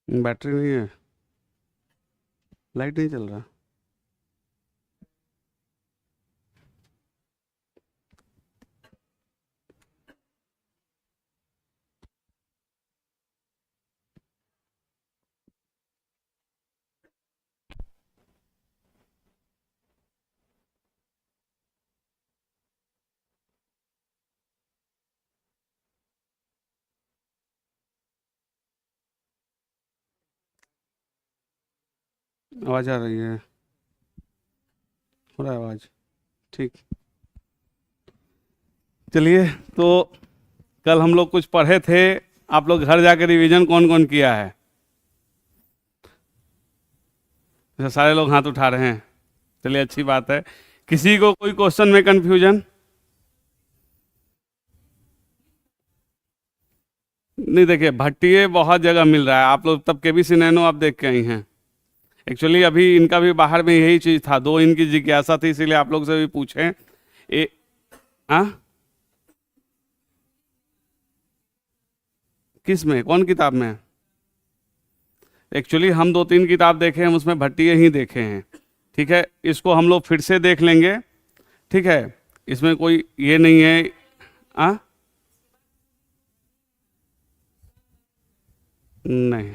Battery नहीं है, light नहीं चल रहा। आवाज़ आ रही है, हो रहा है आवाज़। ठीक, चलिए। तो कल हम लोग कुछ पढ़े थे, आप लोग घर जाकर रिवीजन कौन कौन किया है? अच्छा, सारे लोग हाथ उठा रहे हैं, चलिए अच्छी बात है। किसी को कोई क्वेश्चन में कंफ्यूजन? नहीं, देखिए भट्टिये बहुत जगह मिल रहा है, आप लोग तब केबीसी नैनो आप देख के आई हैं। एक्चुअली अभी इनका भी बाहर में यही चीज़ था, दो इनकी जिज्ञासा थी, इसीलिए आप लोग से भी पूछें। ए, हाँ, किस में, कौन किताब में? एक्चुअली हम दो तीन किताब देखे हैं, उसमें भट्टिये ही देखे हैं। ठीक है, इसको हम लोग फिर से देख लेंगे। ठीक है, इसमें कोई ये नहीं है। आ? नहीं,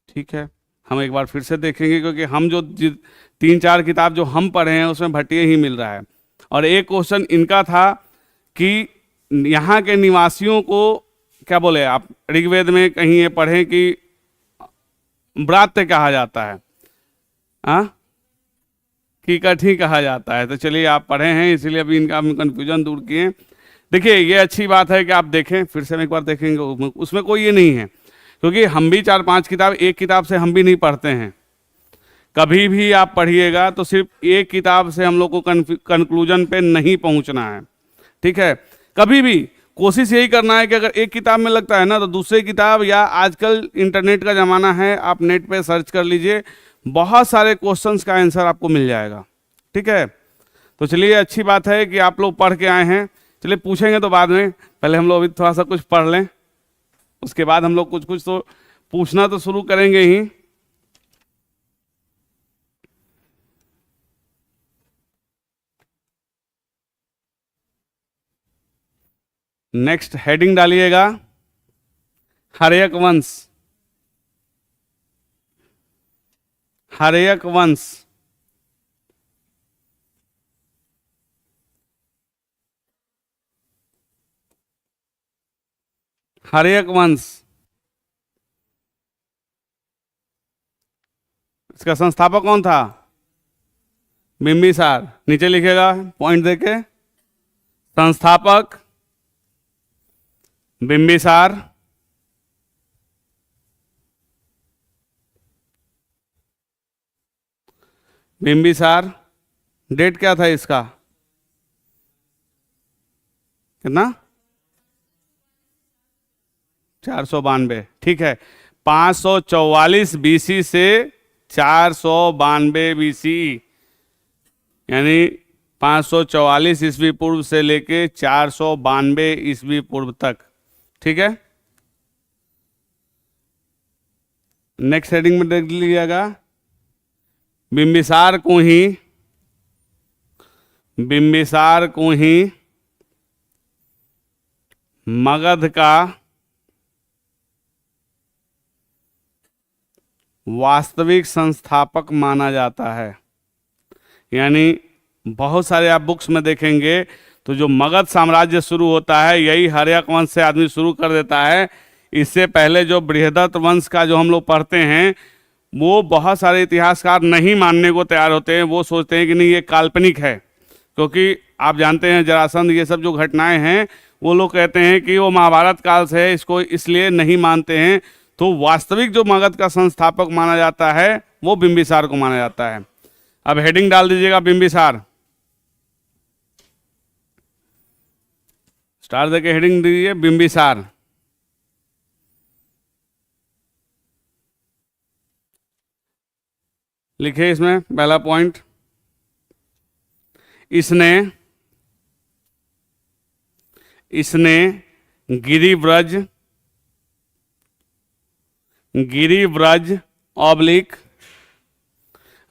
ठीक है, हम एक बार फिर से देखेंगे, क्योंकि हम जो तीन चार किताब जो हम पढ़े हैं उसमें भट्टिये ही मिल रहा है। और एक क्वेश्चन इनका था कि यहाँ के निवासियों को क्या बोले आप, ऋग्वेद में कहीं ये पढ़ें कि ब्रात्य कहा जाता है, हाँ, कि कठी कहा जाता है। तो चलिए, आप पढ़े हैं इसीलिए अभी इनका हम कंफ्यूजन दूर किए। देखिए, ये अच्छी बात है कि आप देखें, फिर से हम एक बार देखेंगे, उसमें कोई ये नहीं है, क्योंकि हम भी चार पांच किताब, एक किताब से हम भी नहीं पढ़ते हैं। कभी भी आप पढ़िएगा तो सिर्फ एक किताब से हम लोग को कंक्लूजन पे नहीं पहुंचना है। ठीक है, कभी भी कोशिश यही करना है कि अगर एक किताब में लगता है ना, तो दूसरी किताब, या आजकल इंटरनेट का ज़माना है, आप नेट पे सर्च कर लीजिए, बहुत सारे क्वेश्चंस का आंसर आपको मिल जाएगा। ठीक है, तो चलिए, अच्छी बात है कि आप लोग पढ़ के आए हैं। चलिए, पूछेंगे तो बाद में, पहले हम लोग अभी थोड़ा सा कुछ पढ़ लें, उसके बाद हम लोग कुछ कुछ तो पूछना तो शुरू करेंगे ही। नेक्स्ट हेडिंग डालिएगा, हर्यक वंश। हर्यक वंश, हर्यक वंश, इसका संस्थापक कौन था? बिंबिसार। नीचे लिखेगा पॉइंट देके, संस्थापक बिंबिसार। बिंबिसार, डेट क्या था इसका? कितना? 492। ठीक है, 544 बीसी से 492 बीसी, यानी 544 ईस्वी पूर्व से लेके 492 ईस्वी पूर्व तक। ठीक है, नेक्स्ट हेडिंग में देख लीजिएगा, बिंबिसार को ही, बिंबिसार को ही मगध का वास्तविक संस्थापक माना जाता है। यानी बहुत सारे आप बुक्स में देखेंगे तो जो मगध साम्राज्य शुरू होता है, यही हर्यक वंश से आदमी शुरू कर देता है। इससे पहले जो बृहदत्त वंश का जो हम लोग पढ़ते हैं, वो बहुत सारे इतिहासकार नहीं मानने को तैयार होते हैं, वो सोचते हैं कि नहीं, ये काल्पनिक है, क्योंकि आप जानते हैं जरासंध, ये सब जो घटनाएं हैं, वो लोग कहते हैं कि वो महाभारत काल से है, इसको इसलिए नहीं मानते हैं। तो वास्तविक जो मगध का संस्थापक माना जाता है, वो बिंबिसार को माना जाता है। अब हेडिंग डाल दीजिएगा, बिंबिसार, स्टार देके हेडिंग दीजिए, बिंबिसार। लिखिए इसमें पहला पॉइंट, इसने इसने गिरिव्रज गिरिव्रज ऑब्लिक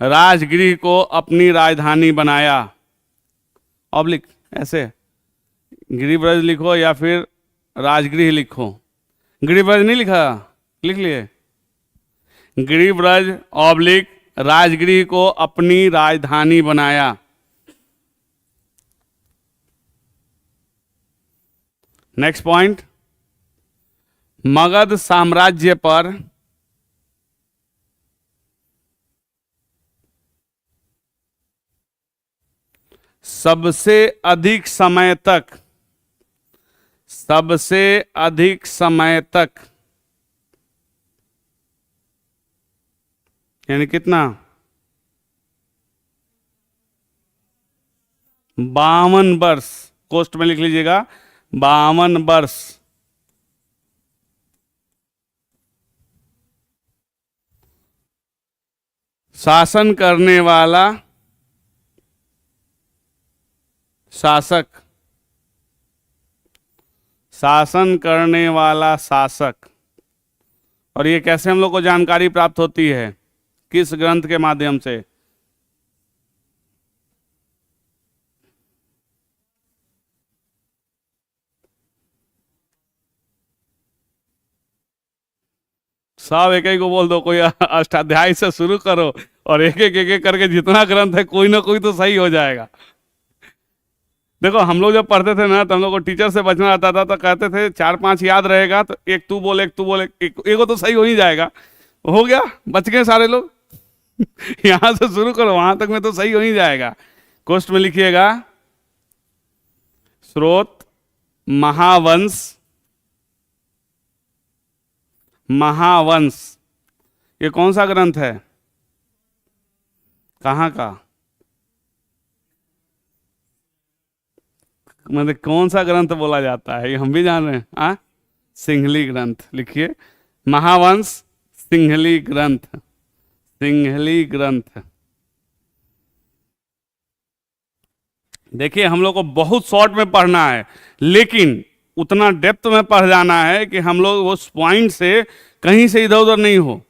राजगृह को अपनी राजधानी बनाया। ऑब्लिक ऐसे गिरिव्रज लिखो या फिर राजगृह लिखो। गिरिव्रज नहीं लिखा, लिख लिए। गिरिव्रज ऑब्लिक राजगृह को अपनी राजधानी बनाया। नेक्स्ट पॉइंट, मगध साम्राज्य पर सबसे अधिक समय तक यानी कितना, 52 वर्ष, कोष्ट में लिख लीजिएगा 52 वर्ष शासन करने वाला शासक। और ये कैसे हम लोग को जानकारी प्राप्त होती है, किस ग्रंथ के माध्यम से? सब एक एक को बोल दो, कोई अष्टाध्याय से शुरू करो और एक एक करके जितना ग्रंथ है कोई ना कोई तो सही हो जाएगा। देखो हम लोग जब पढ़ते थे ना तो हम लोग को टीचर से बचना आता था तो कहते थे 4-5 याद रहेगा तो एक तू बोल एक को तो सही हो ही जाएगा। हो गया, बच गए सारे लोग। यहां से शुरू करो वहां तक में तो सही हो ही जाएगा। कोष्ट में लिखिएगा स्रोत महावंश। ये कौन सा ग्रंथ है, कहाँ का, मतलब कौन सा ग्रंथ बोला जाता है ये हम भी जान रहे हैं। सिंहली ग्रंथ लिखिए, महावंश सिंहली ग्रंथ। देखिए हम लोग को बहुत शॉर्ट में पढ़ना है लेकिन उतना डेप्थ में पढ़ जाना है कि हम लोग उस पॉइंट से कहीं से इधर उधर नहीं हो।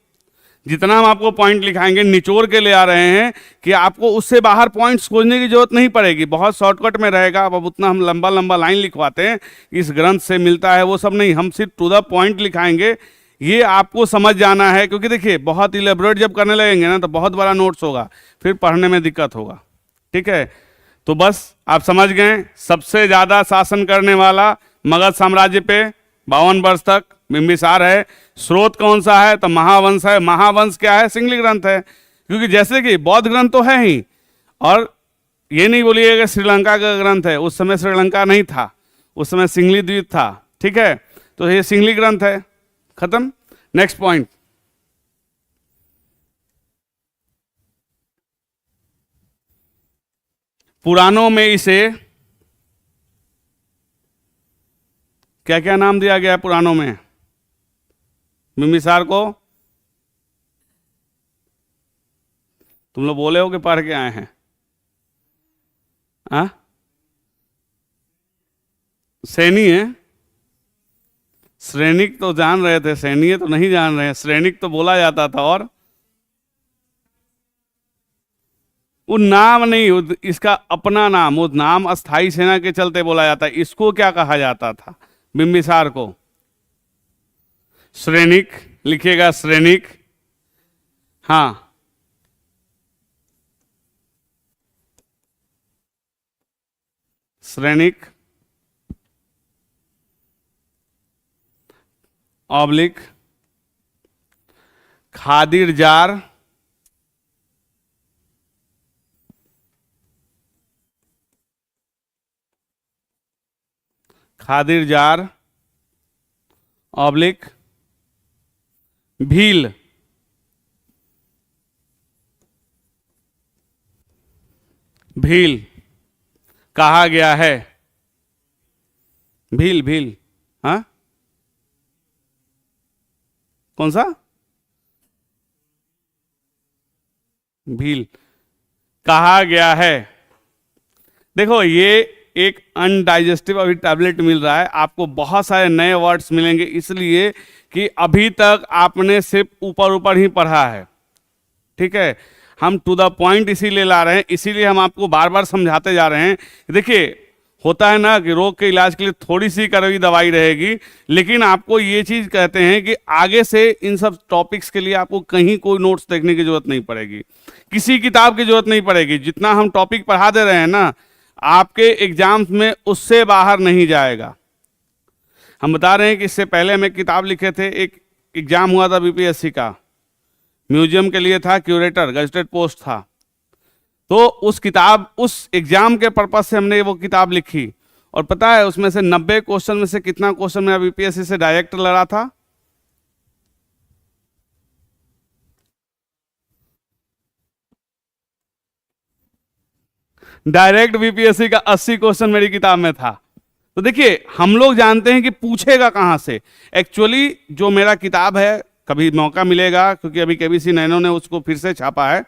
जितना हम आपको पॉइंट लिखाएंगे निचोड़ के ले आ रहे हैं कि आपको उससे बाहर पॉइंट्स खोजने की जरूरत नहीं पड़ेगी, बहुत शॉर्टकट में रहेगा। अब उतना हम लंबा लंबा लाइन लिखवाते हैं, इस ग्रंथ से मिलता है वो सब नहीं, हम सिर्फ टू द पॉइंट लिखाएंगे। ये आपको समझ जाना है क्योंकि देखिए बहुत इलेबोरेट जब करने लगेंगे ना तो बहुत बड़ा नोट्स होगा, फिर पढ़ने में दिक्कत होगा। ठीक है, तो बस आप समझ गए, सबसे ज्यादा शासन करने वाला मगध साम्राज्य पे 52 वर्ष तक बिंबिसार है। स्रोत कौन सा है तो महावंश है। महावंश क्या है, सिंहली ग्रंथ है, क्योंकि जैसे कि बौद्ध ग्रंथ तो है ही, और ये नहीं बोलिएगा श्रीलंका का ग्रंथ है, उस समय श्रीलंका नहीं था, उस समय सिंहली द्वीप था। ठीक है, तो ये सिंहली ग्रंथ है, खत्म। नेक्स्ट पॉइंट, पुराणों में इसे क्या क्या नाम दिया गया है पुराणों में बिंबिसार को? तुम लोग बोले हो कि पढ़ के आए हैं? सैनी है, श्रेणिक तो जान रहे थे, सैनी तो नहीं जान रहे हैं। श्रेणिक तो बोला जाता था, और वो नाम नहीं, इसका अपना नाम, वो नाम अस्थाई सेना के चलते बोला जाता है। इसको क्या कहा जाता था बिंबिसार को? श्रेणिक लिखिएगा, श्रेणिक। हाँ, Shrenik oblique Khadir jar oblique Bhil कहा गया है। भील हाँ, कौन सा भील कहा गया है? देखो ये एक अनडाइजेस्टिव अभी टैबलेट मिल रहा है, आपको बहुत सारे नए वर्ड्स मिलेंगे, इसलिए कि अभी तक आपने सिर्फ ऊपर ऊपर ही पढ़ा है। ठीक है, हम टू द पॉइंट इसीलिए ला रहे हैं, इसीलिए हम आपको बार बार समझाते जा रहे हैं। देखिए, होता है ना कि रोग के इलाज के लिए थोड़ी सी कड़वी दवाई रहेगी, लेकिन आपको ये चीज कहते हैं कि आगे से इन सब टॉपिक्स के लिए आपको कहीं कोई नोट्स देखने की जरूरत नहीं पड़ेगी, किसी किताब की जरूरत नहीं पड़ेगी। जितना हम टॉपिक पढ़ा दे रहे हैं ना, आपके एग्जाम्स में उससे बाहर नहीं जाएगा। हम बता रहे हैं कि इससे पहले हम एक किताब लिखे थे, एक एग्जाम हुआ था बीपीएससी का, म्यूजियम के लिए था, क्यूरेटर गजेटेड पोस्ट था। तो उस किताब, उस एग्जाम के पर्पज से हमने वो किताब लिखी, और पता है उसमें से 90 क्वेश्चन में से कितना क्वेश्चन मेरा बीपीएससी से डायरेक्ट लड़ा था? डायरेक्ट बीपीएससी का 80 क्वेश्चन मेरी किताब में था। तो देखिए, हम लोग जानते हैं कि पूछेगा कहां से। एक्चुअली जो मेरा किताब है, कभी मौका मिलेगा, क्योंकि अभी केबीसी नैनो ने उसको फिर से छापा है,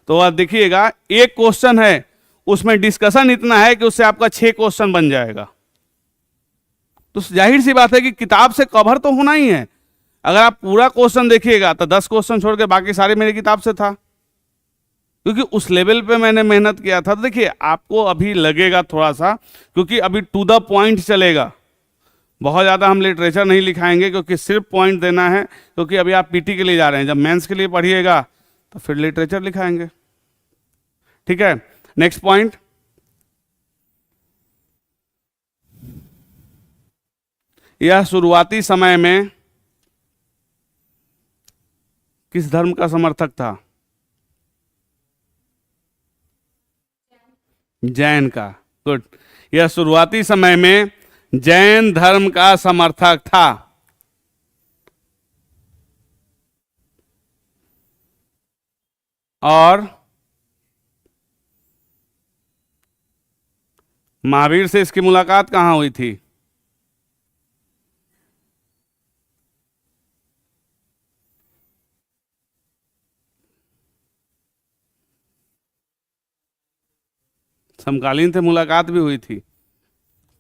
तो आप देखिएगा, एक क्वेश्चन है, उसमें डिस्कशन इतना है कि उससे आपका 6 क्वेश्चन बन जाएगा। तो जाहिर सी बात है कि किताब से कवर तो होना ही है। अगर आप पूरा क्वेश्चन देखिएगा तो 10 क्वेश्चन छोड़ के बाकी सारे मेरी किताब से था, क्योंकि उस लेवल पे मैंने मेहनत किया था। तो देखिए, आपको अभी लगेगा थोड़ा सा, क्योंकि अभी टू द पॉइंट चलेगा, बहुत ज़्यादा हम लिटरेचर नहीं लिखाएंगे, क्योंकि सिर्फ पॉइंट देना है। क्योंकि अभी आप पीटी के लिए जा रहे हैं, जब मेंस के लिए पढ़िएगा तो फिर लिटरेचर लिखाएंगे। ठीक है, नेक्स्ट पॉइंट, यह शुरुआती समय में किस धर्म का समर्थक था? जैन का। गुड, यह शुरुआती समय में जैन धर्म का समर्थक था। और महावीर से इसकी मुलाकात कहां हुई थी? समकालीन थे, मुलाकात भी हुई थी।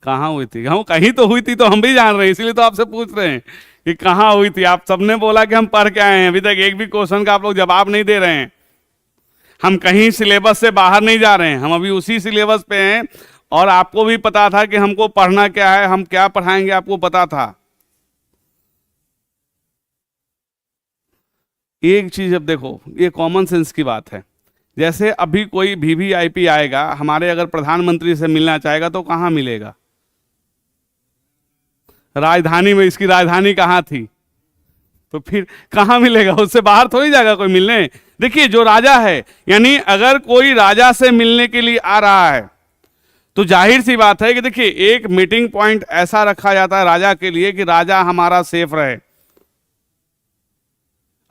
कहाँ हुई थी? हम कहीं तो हुई थी, तो हम भी जान रहे हैं, इसीलिए तो आपसे पूछ रहे हैं कि कहाँ हुई थी। आप सबने बोला कि हम पढ़ के आए हैं, अभी तक एक भी क्वेश्चन का आप लोग जवाब नहीं दे रहे हैं। हम कहीं सिलेबस से बाहर नहीं जा रहे हैं, हम अभी उसी सिलेबस पे हैं। और आपको भी पता था कि हमको पढ़ना क्या है, हम क्या पढ़ाएंगे, आपको पता था। एक चीज अब देखो, ये कॉमन सेंस की बात है। जैसे अभी कोई वीवीआईपी आएगा, हमारे अगर प्रधानमंत्री से मिलना चाहेगा तो कहाँ मिलेगा? राजधानी में। इसकी राजधानी कहाँ थी? तो फिर कहाँ मिलेगा? उससे बाहर थोड़ी जाएगा कोई मिलने। देखिए, जो राजा है, यानी अगर कोई राजा से मिलने के लिए आ रहा है तो जाहिर सी बात है कि देखिए, एक मीटिंग पॉइंट ऐसा रखा जाता है राजा के लिए कि राजा हमारा सेफ रहे।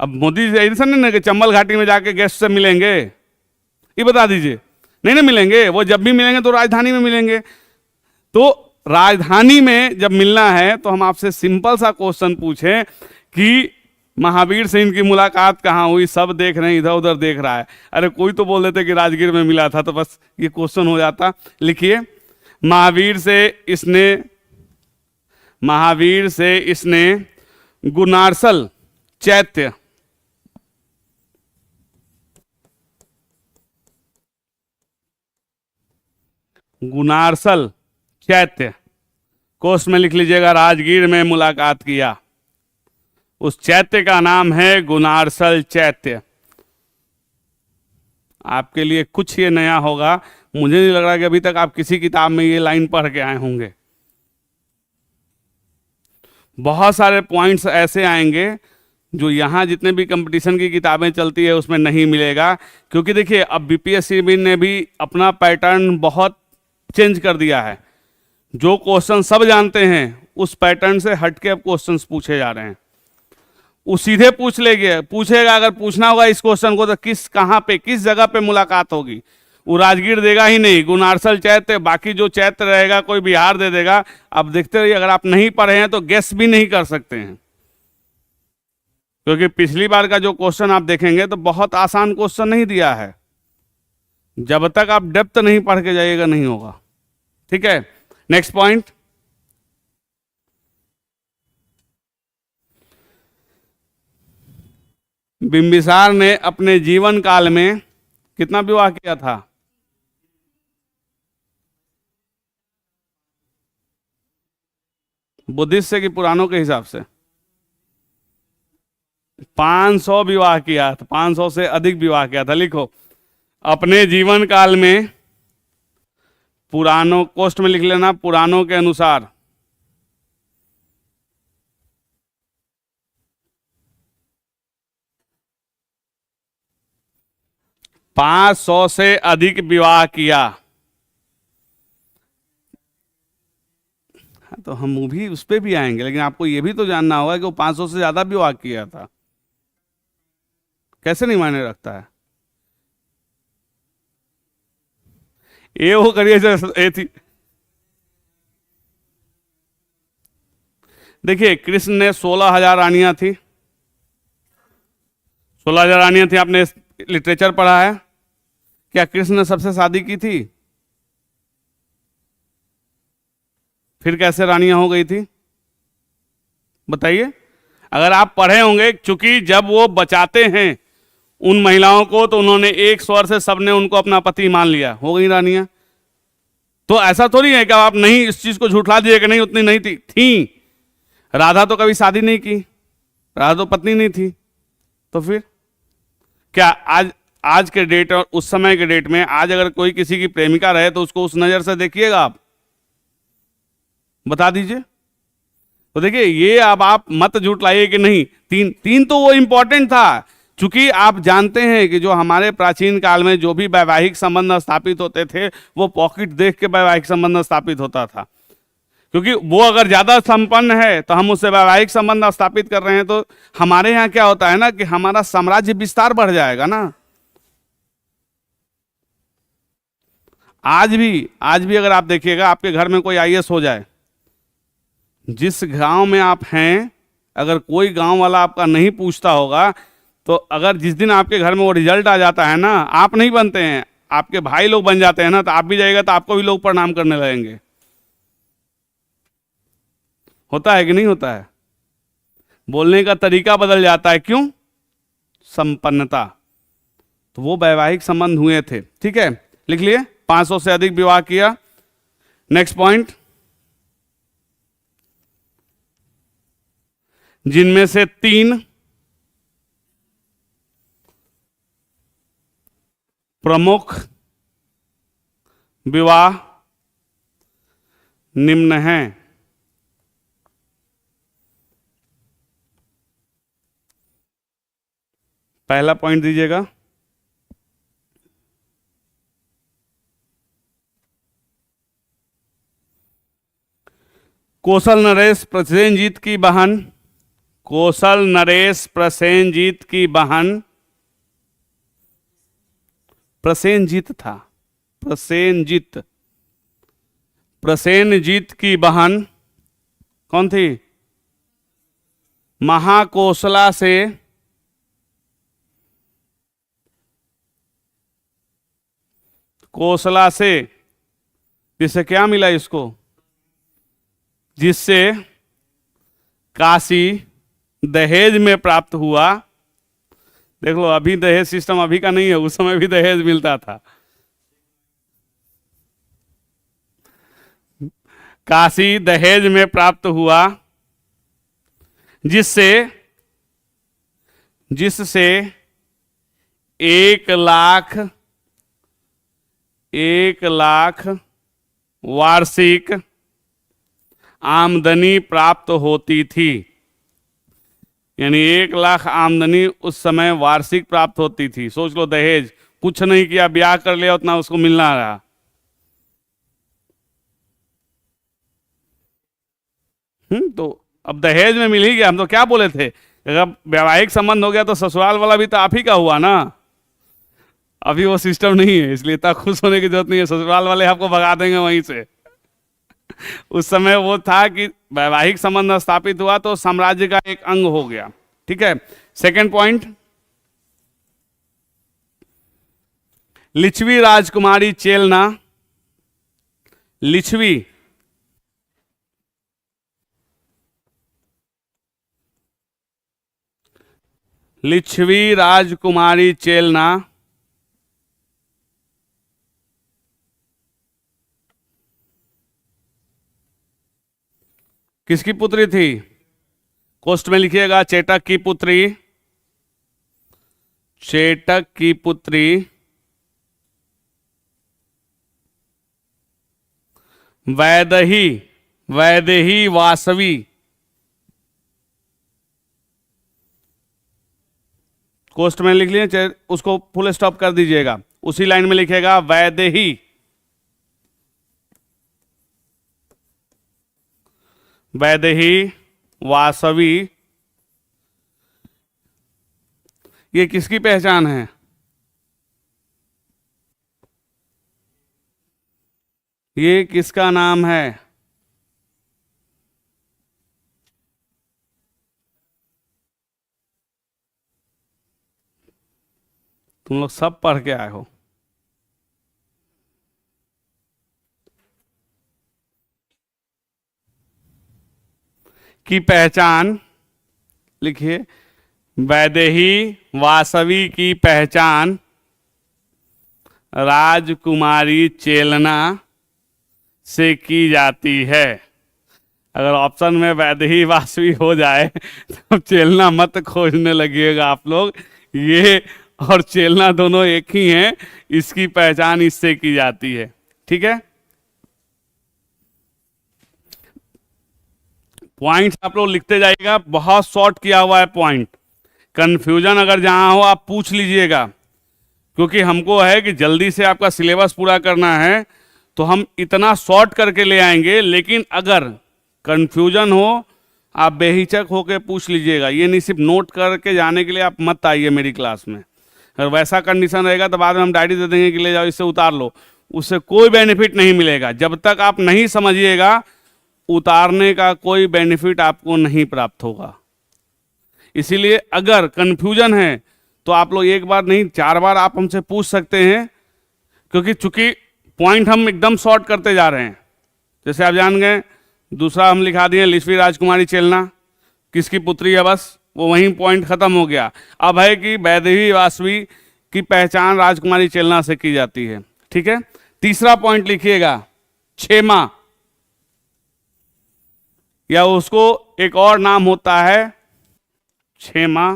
अब मोदी जी ऐसा नहीं ना कि चंबल घाटी में जाके गेस्ट से मिलेंगे, ये बता दीजिए। नहीं ना मिलेंगे, वो जब भी मिलेंगे तो राजधानी में मिलेंगे। तो राजधानी में जब मिलना है तो हम आपसे सिंपल सा क्वेश्चन पूछें कि महावीर से इनकी मुलाकात कहाँ हुई? सब देख रहे हैं, इधर उधर देख रहा है। अरे कोई तो बोल देते कि राजगीर में मिला था, तो बस ये क्वेश्चन हो जाता। लिखिए, महावीर से इसने गुनारसल चैत्य, गुनारसल चैत्य, कोष में लिख लीजिएगा, राजगीर में मुलाकात किया। उस चैत्य का नाम है गुनारसल चैत्य। आपके लिए कुछ ये नया होगा, मुझे नहीं लग रहा कि अभी तक आप किसी किताब में ये लाइन पढ़ के आए होंगे। बहुत सारे पॉइंट्स ऐसे आएंगे जो यहाँ जितने भी कंपटीशन की किताबें चलती है उसमें नहीं मिलेगा। क्योंकि देखिए, अब बीपीएससी ने भी अपना पैटर्न बहुत चेंज कर दिया है। जो क्वेश्चन सब जानते हैं उस पैटर्न से हटके अब क्वेश्चंस पूछे जा रहे हैं। वो सीधे पूछेगा, अगर पूछना होगा इस क्वेश्चन को तो कहाँ पे, किस जगह पे मुलाकात होगी, वो राजगीर देगा ही नहीं, गुनारसल चैत्य, बाकी जो चैत्य रहेगा कोई बिहार दे देगा। अब देखते रहिए, अगर आप नहीं पढ़े हैं तो गेस भी नहीं कर सकते हैं। क्योंकि पिछली बार का जो क्वेश्चन आप देखेंगे तो बहुत आसान क्वेश्चन नहीं दिया है। जब तक आप डेप्थ नहीं पढ़ के जाइएगा नहीं होगा। ठीक है, नेक्स्ट पॉइंट, बिंबिसार ने अपने जीवन काल में कितना विवाह किया था? बुद्धिस्ट से कि पुराणों के हिसाब से? 500 विवाह किया था, 500 से अधिक विवाह किया था। लिखो, अपने जीवन काल में, पुराणों, कोष्ठ में लिख लेना, पुराणों के अनुसार 500 से अधिक विवाह किया। तो हम भी उस पर भी आएंगे, लेकिन आपको यह भी तो जानना होगा कि वो 500 से ज्यादा विवाह किया था। कैसे नहीं मायने रखता है? ये वो करिए ये थी। देखिए, कृष्ण ने 16,000 रानियां थी, 16,000 रानियां थी। आपने लिटरेचर पढ़ा है? क्या कृष्ण ने सबसे शादी की थी? फिर कैसे रानियां हो गई थी बताइए? अगर आप पढ़े होंगे, चूंकि जब वो बचाते हैं उन महिलाओं को, तो उन्होंने एक स्वर से सबने उनको अपना पति मान लिया, हो गई रानियां। तो ऐसा थोड़ी है कि आप नहीं इस चीज को झूठला दिए कि नहीं उतनी नहीं थी। राधा तो कभी शादी नहीं की, राधा तो पत्नी नहीं थी। तो फिर क्या आज के डेट और उस समय के डेट में, आज अगर कोई किसी की प्रेमिका रहे तो उसको उस नजर से देखिएगा आप? बता दीजिए। तो देखिए, ये अब आप मत झूठ लाइए कि नहीं, तीन तो वो इंपॉर्टेंट था। चूंकि आप जानते हैं कि जो हमारे प्राचीन काल में जो भी वैवाहिक संबंध स्थापित होते थे, वो पॉकेट देख के वैवाहिक संबंध स्थापित होता था। क्योंकि वो अगर ज्यादा संपन्न है तो हम उससे वैवाहिक संबंध स्थापित कर रहे हैं, तो हमारे यहाँ क्या होता है ना कि हमारा साम्राज्य विस्तार बढ़ जाएगा ना। आज भी अगर आप देखिएगा, आपके घर में कोई आईएएस हो जाए, जिस गांव में आप हैं, अगर कोई गांव वाला आपका नहीं पूछता होगा, तो अगर जिस दिन आपके घर में वो रिजल्ट आ जाता है ना, आप नहीं बनते हैं, आपके भाई लोग बन जाते हैं ना, तो आप भी जाइएगा तो आपको भी लोग प्रणाम करने लगेंगे। होता है कि नहीं होता है? बोलने का तरीका बदल जाता है। क्यों? संपन्नता। तो वो वैवाहिक संबंध हुए थे। ठीक है, लिख लिए, 500 से अधिक विवाह किया। नेक्स्ट पॉइंट, जिनमें से 3 प्रमुख विवाह निम्न हैं। पहला पॉइंट दीजिएगा, कौशल नरेश प्रसेनजीत की बहन, कौशल नरेश प्रसेनजीत की बहन, प्रसेनजीत था, प्रसेनजीत की बहन कौन थी? महाकौशला से जिससे क्या मिला इसको? जिससे काशी दहेज में प्राप्त हुआ। देख लो, अभी दहेज सिस्टम अभी का नहीं है, उस समय भी दहेज मिलता था। काशी दहेज में प्राप्त हुआ, जिससे 1,00,000 वार्षिक आमदनी प्राप्त होती थी। यानी 1,00,000 आमदनी उस समय वार्षिक प्राप्त होती थी। सोच लो, दहेज कुछ नहीं किया, ब्याह कर लिया, उतना उसको मिलना रहा। तो अब दहेज में मिल ही गया। हम तो क्या बोले थे, अगर वैवाहिक संबंध हो गया तो ससुराल वाला भी तो आप ही का हुआ ना। अभी वो सिस्टम नहीं है, इसलिए इतना खुश होने की जरूरत नहीं है, ससुराल वाले आपको भगा देंगे वहीं से। उस समय वो था कि वैवाहिक संबंध स्थापित हुआ तो साम्राज्य का एक अंग हो गया। ठीक है, सेकंड पॉइंट, लिच्छवी राजकुमारी चेलना लिच्छवी, लिच्छवी राजकुमारी चेलना किसकी पुत्री थी? कोष्ठ में लिखिएगा, चेटक की पुत्री, चेटक की पुत्री वैदेही, वैदेही वासवी, कोष्ठ में लिख लिए, उसको फुल स्टॉप कर दीजिएगा, उसी लाइन में लिखेगा वैदेही, वैदेही वासवी। ये किसकी पहचान है? ये किसका नाम है? तुम लोग सब पढ़ के आए हो। की पहचान लिखिए, वैदेही वासवी की पहचान राजकुमारी चेलना से की जाती है। अगर ऑप्शन में वैदेही वासवी हो जाए तो चेलना मत खोजने लगिएगा आप लोग, ये और चेलना दोनों एक ही हैं, इसकी पहचान इससे की जाती है। ठीक है, पॉइंट्स आप लोग लिखते जाइएगा, बहुत शॉर्ट किया हुआ है पॉइंट। कंफ्यूजन अगर जहां हो आप पूछ लीजिएगा, क्योंकि हमको है कि जल्दी से आपका सिलेबस पूरा करना है, तो हम इतना शॉर्ट करके ले आएंगे। लेकिन अगर कंफ्यूजन हो आप बेहिचक होकर पूछ लीजिएगा, ये नहीं सिर्फ नोट करके जाने के लिए आप मत आइए मेरी क्लास में। अगर वैसा कंडीशन रहेगा तो बाद में हम डायरी दे देंगे कि ले जाओ इससे उतार लो, उससे कोई बेनिफिट नहीं मिलेगा। जब तक आप नहीं समझिएगा उतारने का कोई बेनिफिट आपको नहीं प्राप्त होगा। इसीलिए अगर कंफ्यूजन है तो आप लोग एक बार नहीं 4 बार आप हमसे पूछ सकते हैं, क्योंकि चूंकि पॉइंट हम एकदम शॉर्ट करते जा रहे हैं। जैसे आप जान गए, दूसरा हम लिखा दिए लिच्छवी राजकुमारी चेलना किसकी पुत्री है, बस वो वहीं पॉइंट खत्म हो गया। अब है कि वैदेही वासवी की पहचान राजकुमारी चेलना से की जाती है। ठीक है, तीसरा पॉइंट लिखिएगा, क्षेमा, या उसको एक और नाम होता है क्षेमा,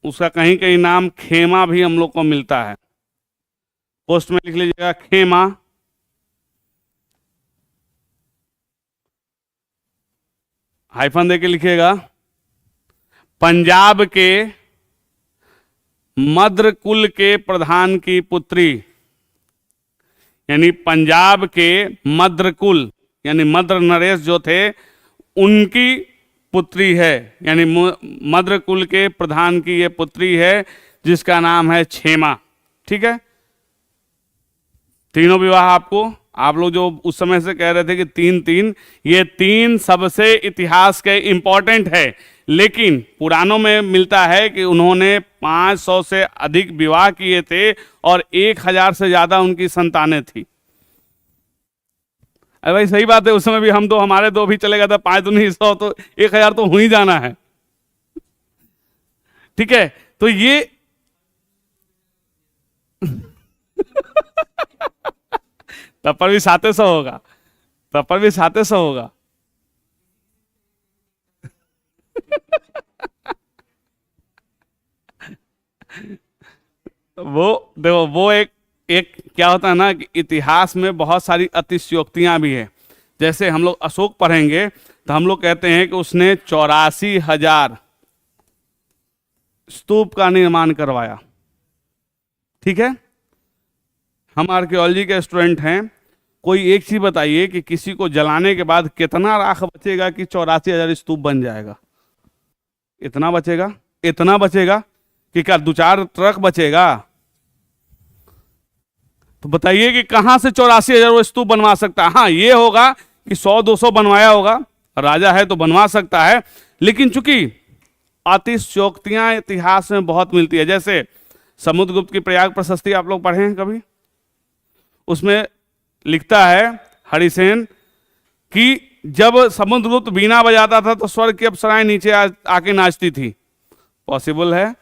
उसका कहीं कहीं नाम खेमा भी हम लोग को मिलता है। पोस्ट में लिख लीजिएगा खेमा, हाइफन देके लिखिएगा। पंजाब के मद्र कुल के प्रधान की पुत्री, यानी पंजाब के मद्र कुल यानी मद्र नरेश जो थे उनकी पुत्री है, यानी मद्र कुल के प्रधान की ये पुत्री है जिसका नाम है क्षेमा। ठीक है, तीनों विवाह आपको, आप लोग जो उस समय से कह रहे थे कि 3-3, ये 3 सबसे इतिहास के इंपॉर्टेंट है। लेकिन पुराणों में मिलता है कि उन्होंने 500 से अधिक विवाह किए थे और 1000 से ज्यादा उनकी संतानें थी। अरे भाई सही बात है, उस समय भी हम तो, हमारे 2 भी चले गए थे, 5 दूनी 100, तो 1000 तो हो ही जाना है। ठीक है, तो ये तब पर भी 700 होगा, तब पर भी 700 होगा। वो देखो, वो एक क्या होता है ना कि इतिहास में बहुत सारी अतिशयोक्तियां भी है। जैसे हम लोग अशोक पढ़ेंगे तो हम लोग कहते हैं कि उसने 84,000 स्तूप का निर्माण करवाया। ठीक है, हम आर्कियोलॉजी के स्टूडेंट हैं, कोई एक चीज बताइए कि किसी को जलाने के बाद कितना राख बचेगा कि 84,000 स्तूप बन जाएगा? इतना बचेगा, इतना बचेगा कि क्या 2-4 ट्रक बचेगा? तो बताइए कि कहां से 84,000 वो स्तूप बनवा सकता है? हाँ, ये होगा कि 100-200 बनवाया होगा, राजा है तो बनवा सकता है। लेकिन चूंकि अतिशयोक्तियां इतिहास में बहुत मिलती है, जैसे समुद्रगुप्त की प्रयाग प्रशस्ति आप लोग पढ़े हैं कभी? उसमें लिखता है हरिसेन कि जब समुद्रगुप्त बीना बजाता था तो स्वर्ग की अप्सराएं नीचे आके नाचती थी। पॉसिबल है,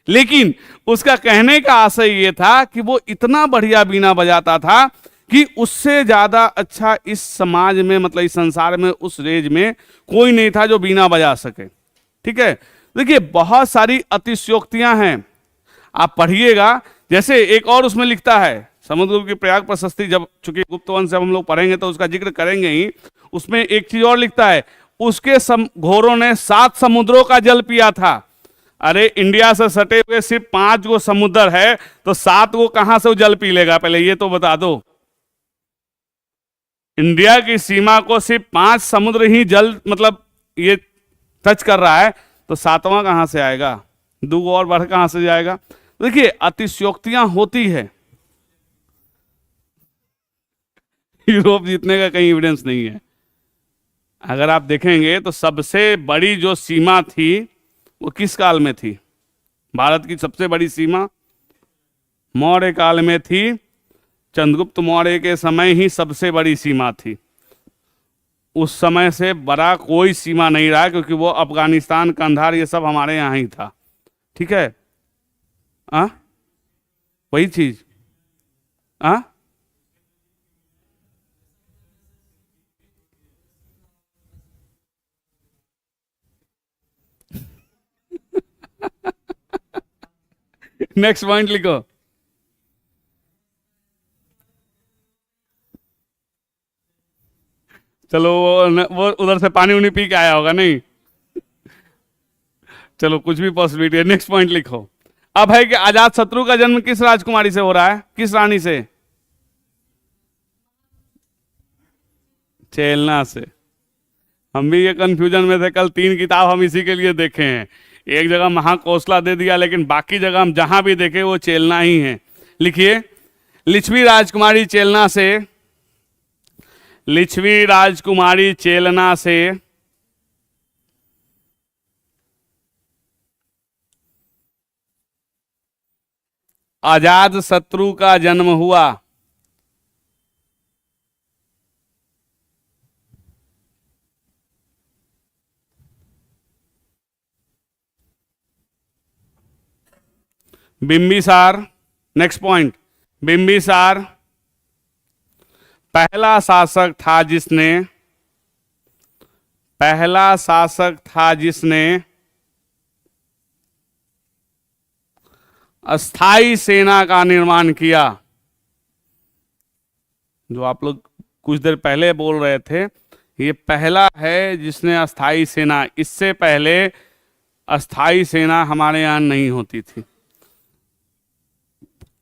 लेकिन उसका कहने का आशय यह था कि वो इतना बढ़िया बीना बजाता था कि उससे ज्यादा अच्छा इस समाज में, मतलब इस संसार में, उस रेंज में कोई नहीं था जो बीना बजा सके। ठीक है, देखिए बहुत सारी अतिशयोक्तियां हैं, आप पढ़िएगा। जैसे एक और उसमें लिखता है, समुद्रगुप्त की प्रयाग प्रशस्ति, जब चूंकि गुप्त वंश जब हम लोग पढ़ेंगे तो उसका जिक्र करेंगे ही, उसमें एक चीज और लिखता है, उसके घोड़ों ने 7 समुद्रों का जल पिया था। अरे इंडिया से सटे हुए सिर्फ 5 गो समुद्र है, तो 7 गो कहां से वो जल पी लेगा, पहले ये तो बता दो। इंडिया की सीमा को सिर्फ 5 समुद्र ही जल, मतलब ये टच कर रहा है, तो 7वां कहां से आएगा, 2 और बढ़ कहां से जाएगा। देखिए अतिशयोक्तियां होती है, यूरोप जीतने का कहीं एविडेंस नहीं है। अगर आप देखेंगे तो सबसे बड़ी जो सीमा थी वो किस काल में थी, भारत की सबसे बड़ी सीमा मौर्य काल में थी। चंद्रगुप्त मौर्य के समय ही सबसे बड़ी सीमा थी, उस समय से बड़ा कोई सीमा नहीं रहा, क्योंकि वो अफगानिस्तान, कंधार, ये सब हमारे यहाँ ही था। ठीक है, वही चीज। नेक्स्ट पॉइंट लिखो। चलो वो उधर से पानी उनी पी के आया होगा, नहीं चलो कुछ भी पॉसिबिलिटी है। नेक्स्ट पॉइंट लिखो। अब है कि अजात शत्रु का जन्म किस राजकुमारी से हो रहा है, किस रानी से, चेलना से। हम भी ये कंफ्यूजन में थे, कल 3 किताब हम इसी के लिए देखे हैं। एक जगह महाकोसला दे दिया, लेकिन बाकी जगह हम जहां भी देखे वो चेलना ही है। लिखिए, लिच्छवी राजकुमारी चेलना से, लिच्छवी राजकुमारी चेलना से अजात शत्रु का जन्म हुआ। बिंबिसार, नेक्स्ट पॉइंट, बिंबिसार पहला शासक था जिसने अस्थाई सेना का निर्माण किया। जो आप लोग कुछ देर पहले बोल रहे थे, ये पहला है जिसने अस्थाई सेना, इससे पहले अस्थाई सेना हमारे यहां नहीं होती थी।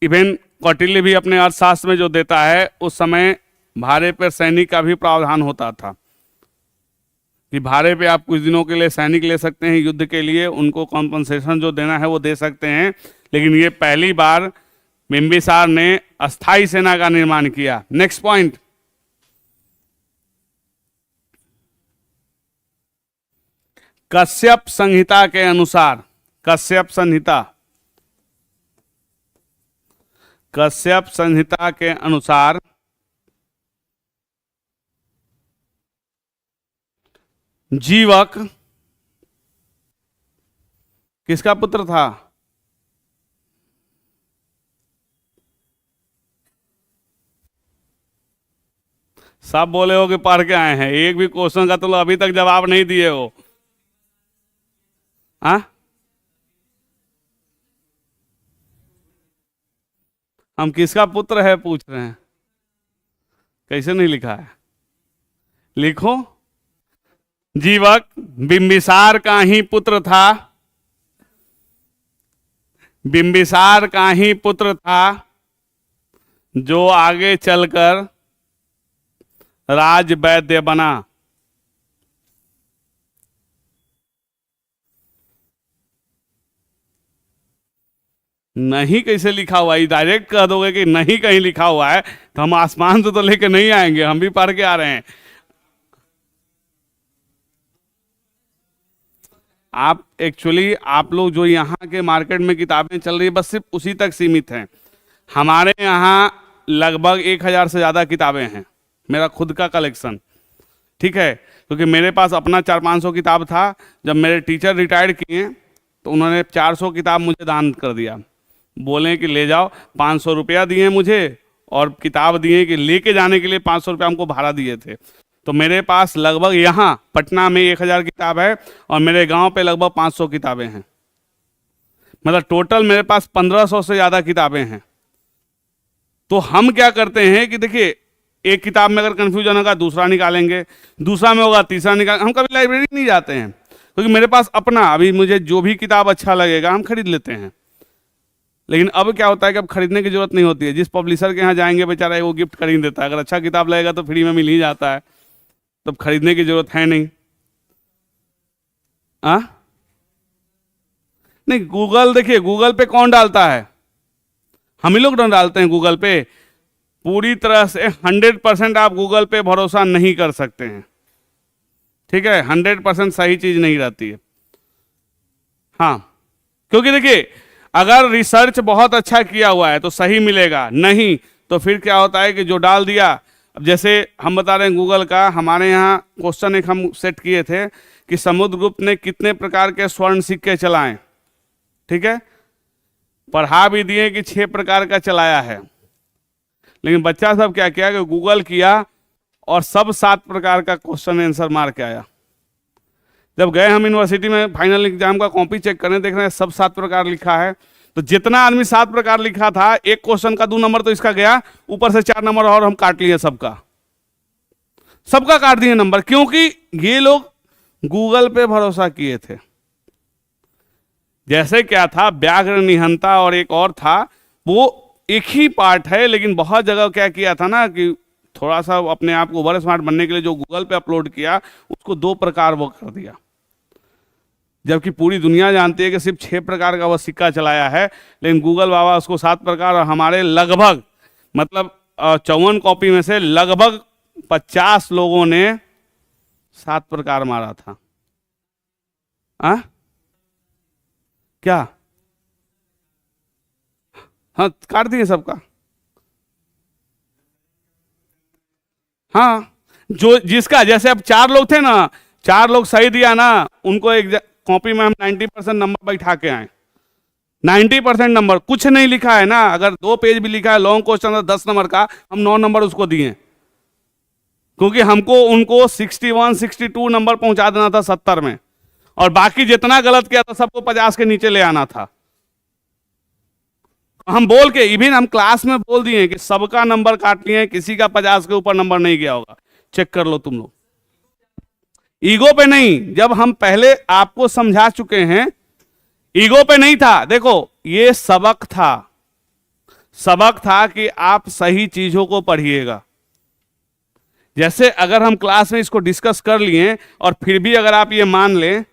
इवन कौटिल्य भी अपने अर्थशास्त्र में जो देता है, उस समय भाड़े पर सैनिक का भी प्रावधान होता था कि भाड़े पे आप कुछ दिनों के लिए सैनिक ले सकते हैं युद्ध के लिए, उनको कॉम्पनसेशन जो देना है वो दे सकते हैं। लेकिन ये पहली बार बिंबिसार ने अस्थाई सेना का निर्माण किया। नेक्स्ट पॉइंट, कश्यप संहिता के अनुसार, कश्यप संहिता के अनुसार जीवक किसका पुत्र था, सब बोले हो कि पढ़ के आए हैं, एक भी क्वेश्चन का तो अभी तक जवाब नहीं दिए हो। हम किसका पुत्र है पूछ रहे हैं, कैसे नहीं लिखा है, लिखो। जीवक बिंबिसार का ही पुत्र था, बिंबिसार का ही पुत्र था, जो आगे चलकर राज वैद्य बना। नहीं कैसे लिखा हुआ है, डायरेक्ट कह दोगे कि नहीं कहीं लिखा हुआ है तो हम आसमान से तो लेके नहीं आएंगे, हम भी पढ़ के आ रहे हैं। आप एक्चुअली आप लोग जो यहाँ के मार्केट में किताबें चल रही है बस सिर्फ उसी तक सीमित हैं। हमारे यहाँ लगभग 1000 से ज़्यादा किताबें हैं, मेरा खुद का कलेक्शन। ठीक है, क्योंकि मेरे पास अपना 400-500 किताब था। जब मेरे टीचर रिटायर्ड किए तो उन्होंने 400 किताब मुझे दान कर दिया, बोले कि ले जाओ। 500 रुपया दिए मुझे और किताब दिए कि लेके जाने के लिए 500 रुपया हमको भाड़ा दिए थे। तो मेरे पास लगभग यहाँ पटना में 1000 किताब है और मेरे गांव पे लगभग 500 किताबें हैं। मतलब टोटल मेरे पास 1500 से ज़्यादा किताबें हैं। तो हम क्या करते हैं कि देखिए, एक किताब में अगर कन्फ्यूजन होगा दूसरा निकालेंगे, दूसरा में होगा तीसरा निकाल। हम कभी लाइब्रेरी नहीं जाते हैं क्योंकि मेरे पास अपना, अभी मुझे जो भी किताब अच्छा लगेगा हम खरीद लेते हैं। लेकिन अब क्या होता है कि अब खरीदने की जरूरत नहीं होती है। जिस पब्लिशर के यहाँ जाएंगे बेचारा वो गिफ्ट खरीद देता है, अगर अच्छा किताब लगेगा तो फ्री में मिल ही जाता है, तब खरीदने की जरूरत है नहीं। नहीं, गूगल देखिए, गूगल पे कौन डालता है? हम ही लोग डालते हैं गूगल पे। पूरी तरह से 100% आप गूगल पे भरोसा नहीं कर सकते हैं। ठीक है, 100% सही चीज नहीं रहती है। हाँ, क्योंकि देखिए, अगर रिसर्च बहुत अच्छा किया हुआ है तो सही मिलेगा, नहीं तो फिर क्या होता है कि जो डाल दिया। अब जैसे हम बता रहे हैं गूगल का, हमारे यहाँ क्वेश्चन एक हम सेट किए थे कि समुद्रगुप्त ने कितने प्रकार के स्वर्ण सिक्के चलाए। ठीक है, पढ़ा भी दिए कि 6 प्रकार का चलाया है। लेकिन बच्चा सब क्या किया कि गूगल किया और सब 7 प्रकार का क्वेश्चन आंसर मार के आया। जब गए हम यूनिवर्सिटी में फाइनल एग्जाम का कॉपी चेक करने, देख रहे हैं सब 7 प्रकार लिखा है। तो जितना आदमी 7 प्रकार लिखा था, एक क्वेश्चन का 2 नंबर तो इसका गया, ऊपर से 4 नंबर और हम काट लिए सबका काट दिए नंबर, क्योंकि ये लोग गूगल पे भरोसा किए थे। जैसे क्या था, व्याघ्र निहंता और एक और था, वो एक ही पार्ट है, लेकिन बहुत जगह क्या किया था ना कि थोड़ा सा अपने आप को ओवर स्मार्ट बनने के लिए जो गूगल पे अपलोड किया उसको 2 प्रकार वो कर दिया, जबकि पूरी दुनिया जानती है कि सिर्फ 6 प्रकार का वह सिक्का चलाया है। लेकिन गूगल बाबा उसको 7 प्रकार, और हमारे लगभग मतलब 54 कॉपी में से लगभग 50 लोगों ने 7 प्रकार मारा था। क्या? हाँ, काट दिए सबका। हाँ, जो जिसका, जैसे अब 4 लोग थे ना, 4 लोग सही दिया ना, उनको एक कॉपी में हम 90% नंबर बैठा के आए। 90% नंबर, कुछ नहीं लिखा है ना, अगर 2 पेज भी लिखा है लॉन्ग क्वेश्चन 10 नंबर का, हम 9 नंबर उसको दिए, क्योंकि हमको उनको 61 62 नंबर पहुंचा देना था 70 में, और बाकी जितना गलत किया था सबको 50 के नीचे ले आना था। हम बोल के, इवन हम क्लास में बोल दिए कि सबका नंबर काट लिए, किसी का 50 के ऊपर नंबर नहीं गया होगा, चेक कर लो तुम लोग। ईगो पे नहीं, जब हम पहले आपको समझा चुके हैं, ईगो पे नहीं था। देखो, ये सबक था कि आप सही चीजों को पढ़िएगा। जैसे अगर हम क्लास में इसको डिस्कस कर लिए और फिर भी अगर आप ये मान लें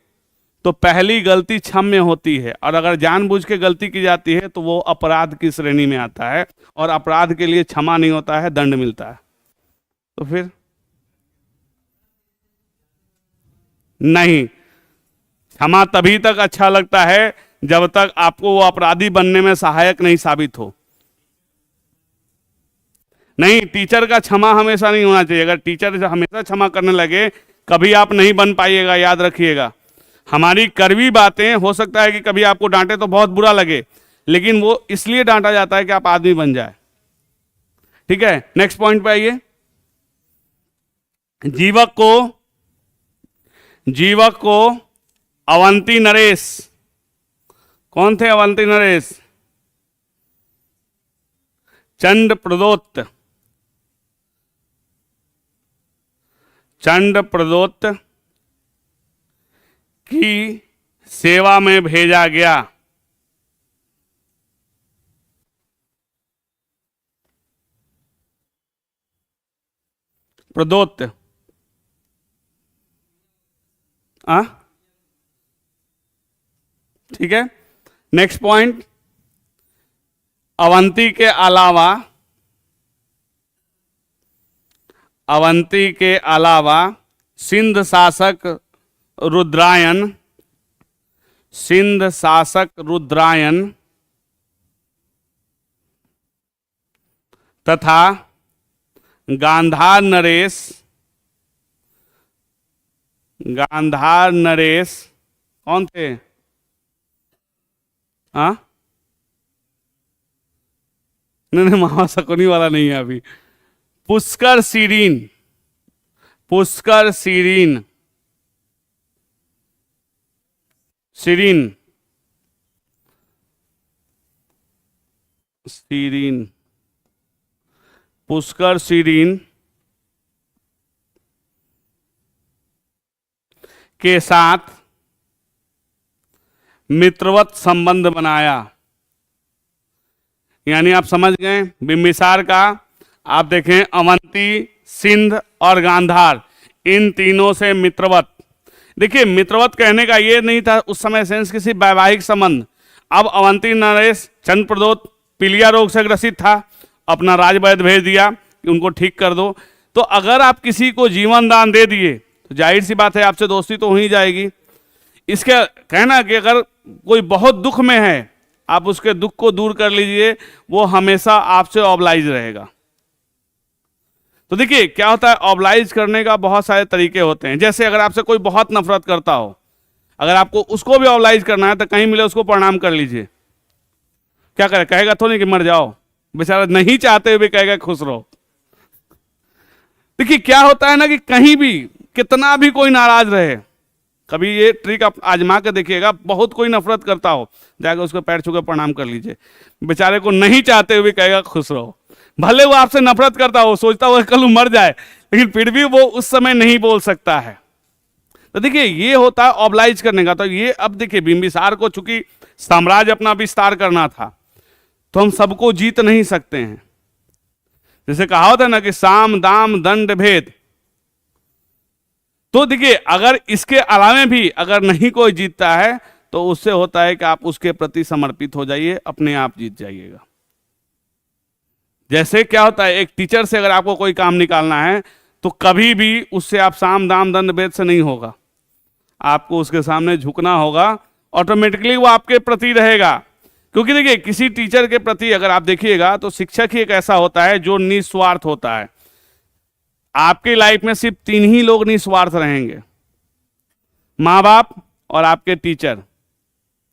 तो पहली गलती क्षम्य होती है, और अगर जानबूझ के गलती की जाती है तो वो अपराध की श्रेणी में आता है, और अपराध के लिए क्षमा नहीं होता है, दंड मिलता है। तो फिर नहीं, क्षमा तभी तक अच्छा लगता है जब तक आपको वो अपराधी बनने में सहायक नहीं साबित हो। नहीं, टीचर का क्षमा हमेशा नहीं होना चाहिए। अगर टीचर हमेशा क्षमा करने लगे, कभी आप नहीं बन पाइएगा, याद रखिएगा। हमारी कड़वी बातें, हो सकता है कि कभी आपको डांटे तो बहुत बुरा लगे, लेकिन वो इसलिए डांटा जाता है कि आप आदमी बन जाए। ठीक है, नेक्स्ट पॉइंट पे आइए। जीवक को अवंती नरेश, कौन थे अवंती नरेश? चंड प्रदोत की सेवा में भेजा गया। प्रदोत, ठीक है। नेक्स्ट पॉइंट, अवंती के अलावा सिंध शासक रुद्रायन तथा गांधार नरेश कौन थे? हाँ, नहीं मामा शकुनी वाला नहीं है अभी। पुष्कर सीरीन, पुष्कर सीरीन, सीरीन, सीरीन, पुष्कर सीरीन के साथ मित्रवत संबंध बनाया। यानी आप समझ गए बिंबिसार का, आप देखें अवंती, सिंध और गांधार, इन तीनों से मित्रवत। देखिए मित्रवत कहने का ये नहीं था उस समय सेंस किसी वैवाहिक संबंध। अब अवंती नरेश चंद्रप्रदोत पीलिया रोग से ग्रसित था, अपना राजवैद्य भेज दिया कि उनको ठीक कर दो। तो अगर आप किसी को जीवन दान दे दिए तो जाहिर सी बात है आपसे दोस्ती तो हो ही जाएगी। इसका कहना कि अगर कोई बहुत दुख में है आप उसके दुख को दूर कर लीजिए, वो हमेशा आपसे ऑब्लाइज रहेगा। तो देखिए क्या होता है, ऑब्लाइज करने का बहुत सारे तरीके होते हैं। जैसे अगर आपसे कोई बहुत नफरत करता हो, अगर आपको उसको भी ऑब्लाइज करना है तो कहीं मिले उसको प्रणाम कर लीजिए। क्या करे, कहेगा तो नहीं कि मर जाओ, बेचारा नहीं चाहते हुए कहेगा खुश रहो। देखिए क्या होता है ना कि कहीं भी कितना भी कोई नाराज रहे, कभी ये ट्रिक आप आजमा के देखिएगा, बहुत कोई नफरत करता हो जाकर उसको पैर छू के प्रणाम कर लीजिए, बेचारे को नहीं चाहते हुए कहेगा खुश रहो। भले वो आपसे नफरत करता हो, सोचता हो कल मर जाए, लेकिन फिर भी वो उस समय नहीं बोल सकता है। तो देखिए ये होता है ऑब्लाइज करने का। तो ये अब देखिए बिंबिसार को चूंकि साम्राज्य अपना विस्तार करना था तो हम सबको जीत नहीं सकते हैं। जैसे कहा होता है ना कि साम दाम दंड भेद। तो देखिए अगर इसके अलावे भी अगर नहीं कोई जीतता है तो उससे होता है कि आप उसके प्रति समर्पित हो जाइए, अपने आप जीत जाइएगा। जैसे क्या होता है, एक टीचर से अगर आपको कोई काम निकालना है तो कभी भी उससे आप साम दाम दंड भेद से नहीं होगा, आपको उसके सामने झुकना होगा, ऑटोमेटिकली वो आपके प्रति रहेगा। क्योंकि देखिए किसी टीचर के प्रति अगर आप देखिएगा तो शिक्षक ही एक ऐसा होता है जो निस्वार्थ होता है। आपकी लाइफ में सिर्फ 3 ही लोग निस्वार्थ रहेंगे, माँ बाप और आपके टीचर,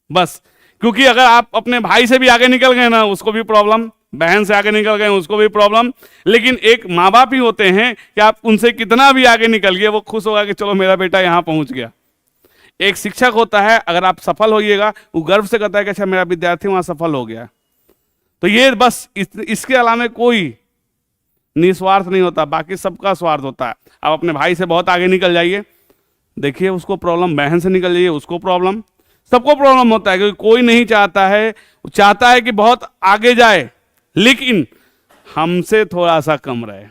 बस। क्योंकि अगर आप अपने भाई से भी आगे निकल गए ना उसको भी प्रॉब्लम, बहन से आगे निकल गए उसको भी प्रॉब्लम, लेकिन एक माँ बाप ही होते हैं कि आप उनसे कितना भी आगे निकल गए वो खुश होगा कि चलो मेरा बेटा यहां पहुंच गया। एक शिक्षक होता है, अगर आप सफल होइएगा वो गर्व से कहता है कि अच्छा मेरा विद्यार्थी वहां सफल हो गया। तो ये बस इसके अलावा कोई निस्वार्थ नहीं होता, बाकी सबका स्वार्थ होता है। आप अपने भाई से बहुत आगे निकल जाइए, देखिए उसको प्रॉब्लम, बहन से निकल जाइए उसको प्रॉब्लम, सबको प्रॉब्लम होता है। क्योंकि कोई नहीं चाहता है, चाहता है कि बहुत आगे जाए लेकिन हमसे थोड़ा सा कम रहे।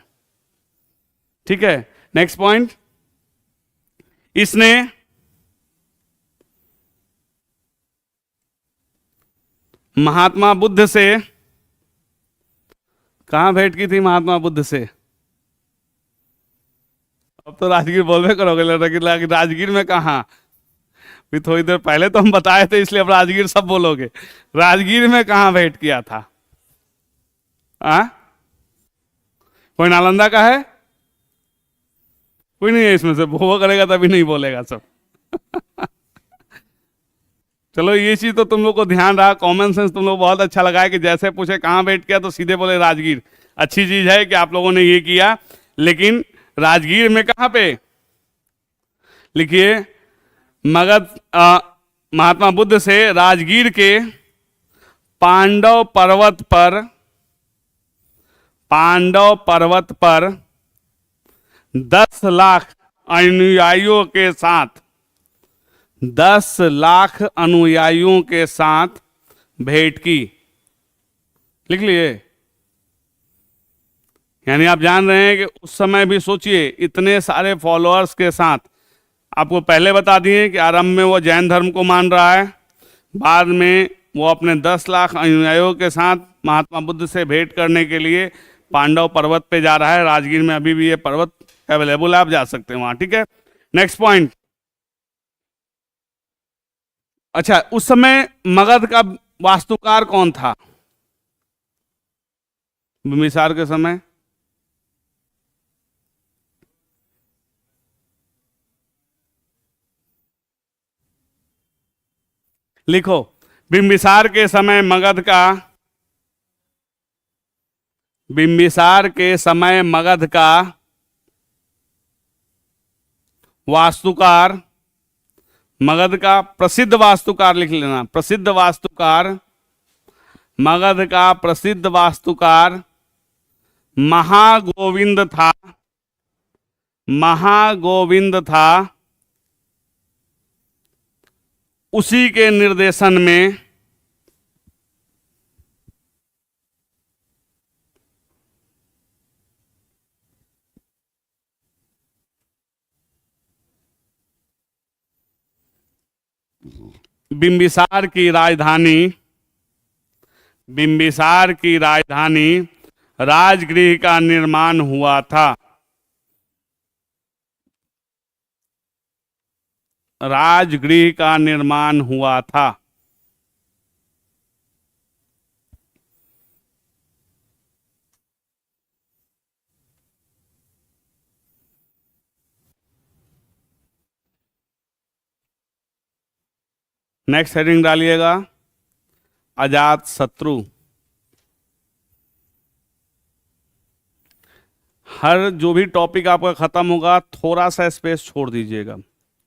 ठीक है, नेक्स्ट पॉइंट, इसने महात्मा बुद्ध से कहां भेंट की थी? महात्मा बुद्ध से, अब तो राजगीर बोलवे करोगे, लेकिन राजगीर में कहां? भी थोड़ी देर पहले तो हम बताए थे इसलिए अब राजगीर सब बोलोगे। राजगीर में कहां भेंट किया था? कोई नालंदा का है? कोई नहीं है इसमें से, वो करेगा तभी नहीं बोलेगा सब। चलो ये चीज तो तुम लोग को ध्यान रहा, कॉमन सेंस तुम लोग बहुत अच्छा लगा है कि जैसे पूछे कहां बैठ किया तो सीधे बोले राजगीर। अच्छी चीज है कि आप लोगों ने ये किया, लेकिन राजगीर में कहां पे? लिखिए, मगध महात्मा बुद्ध से राजगीर के पांडव पर्वत पर 10 लाख अनुयायियों के साथ 10 लाख अनुयायियों के साथ भेंट की। लिख लिए? यानी आप जान रहे हैं कि उस समय भी सोचिए इतने सारे फॉलोअर्स के साथ। आपको पहले बता दिए कि आरंभ में वो जैन धर्म को मान रहा है, बाद में वो अपने 10 लाख अनुयायियों के साथ महात्मा बुद्ध से भेंट करने के लिए पांडव पर्वत पे जा रहा है। राजगीर में अभी भी ये पर्वत अवेलेबल है, आप जा सकते हैं वहां। ठीक है, नेक्स्ट पॉइंट। अच्छा, उस समय मगध का वास्तुकार कौन था? बिंबिसार के समय? लिखो, बिंबिसार के समय मगध का, बिंबिसार के समय मगध का वास्तुकार, मगध का प्रसिद्ध वास्तुकार लिख लेना, प्रसिद्ध वास्तुकार, मगध का प्रसिद्ध वास्तुकार महागोविंद था, महागोविंद था। उसी के निर्देशन में बिंबिसार की राजधानी, बिंबिसार की राजधानी राजगृह का निर्माण हुआ था, राजगृह का निर्माण हुआ था। नेक्स्ट हेडिंग डालिएगा, अजात शत्रु। हर जो भी टॉपिक आपका खत्म होगा थोड़ा सा स्पेस छोड़ दीजिएगा।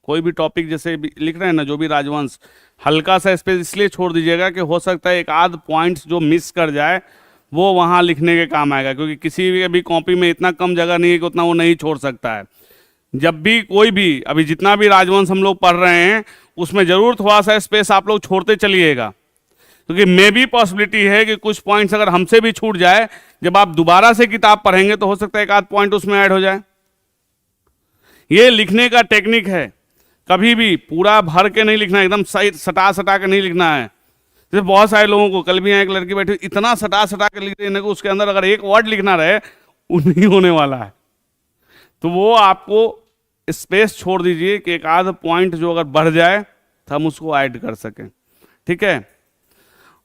कोई भी टॉपिक जैसे लिख रहे हैं ना, जो भी राजवंश, हल्का सा स्पेस इसलिए छोड़ दीजिएगा कि हो सकता है एक आध पॉइंट्स जो मिस कर जाए वो वहाँ लिखने के काम आएगा, क्योंकि किसी भी कॉपी में इतना कम जगह नहीं है कि उतना वो नहीं छोड़ सकता है। जब भी कोई भी, अभी जितना भी राजवंश हम लोग पढ़ रहे हैं उसमें जरूर थोड़ा सा स्पेस आप लोग छोड़ते चलिएगा, क्योंकि मे भी पॉसिबिलिटी है कि कुछ पॉइंट्स अगर हमसे भी छूट जाए, जब आप दोबारा से किताब पढ़ेंगे तो हो सकता है एक आध पॉइंट उसमें ऐड हो जाए। ये लिखने का टेक्निक है, कभी भी पूरा भर के नहीं लिखना, एकदम सही सटा सटा के नहीं लिखना है। जैसे बहुत सारे लोगों को, कल भी यहाँ एक लड़की बैठी इतना सटा सटा के लिख देने को, उसके अंदर अगर एक वर्ड लिखना रहे वो नहीं होने वाला है। तो वो आपको स्पेस छोड़ दीजिए कि एक आध पॉइंट जो अगर बढ़ जाए तो हम उसको ऐड कर सकें, ठीक है।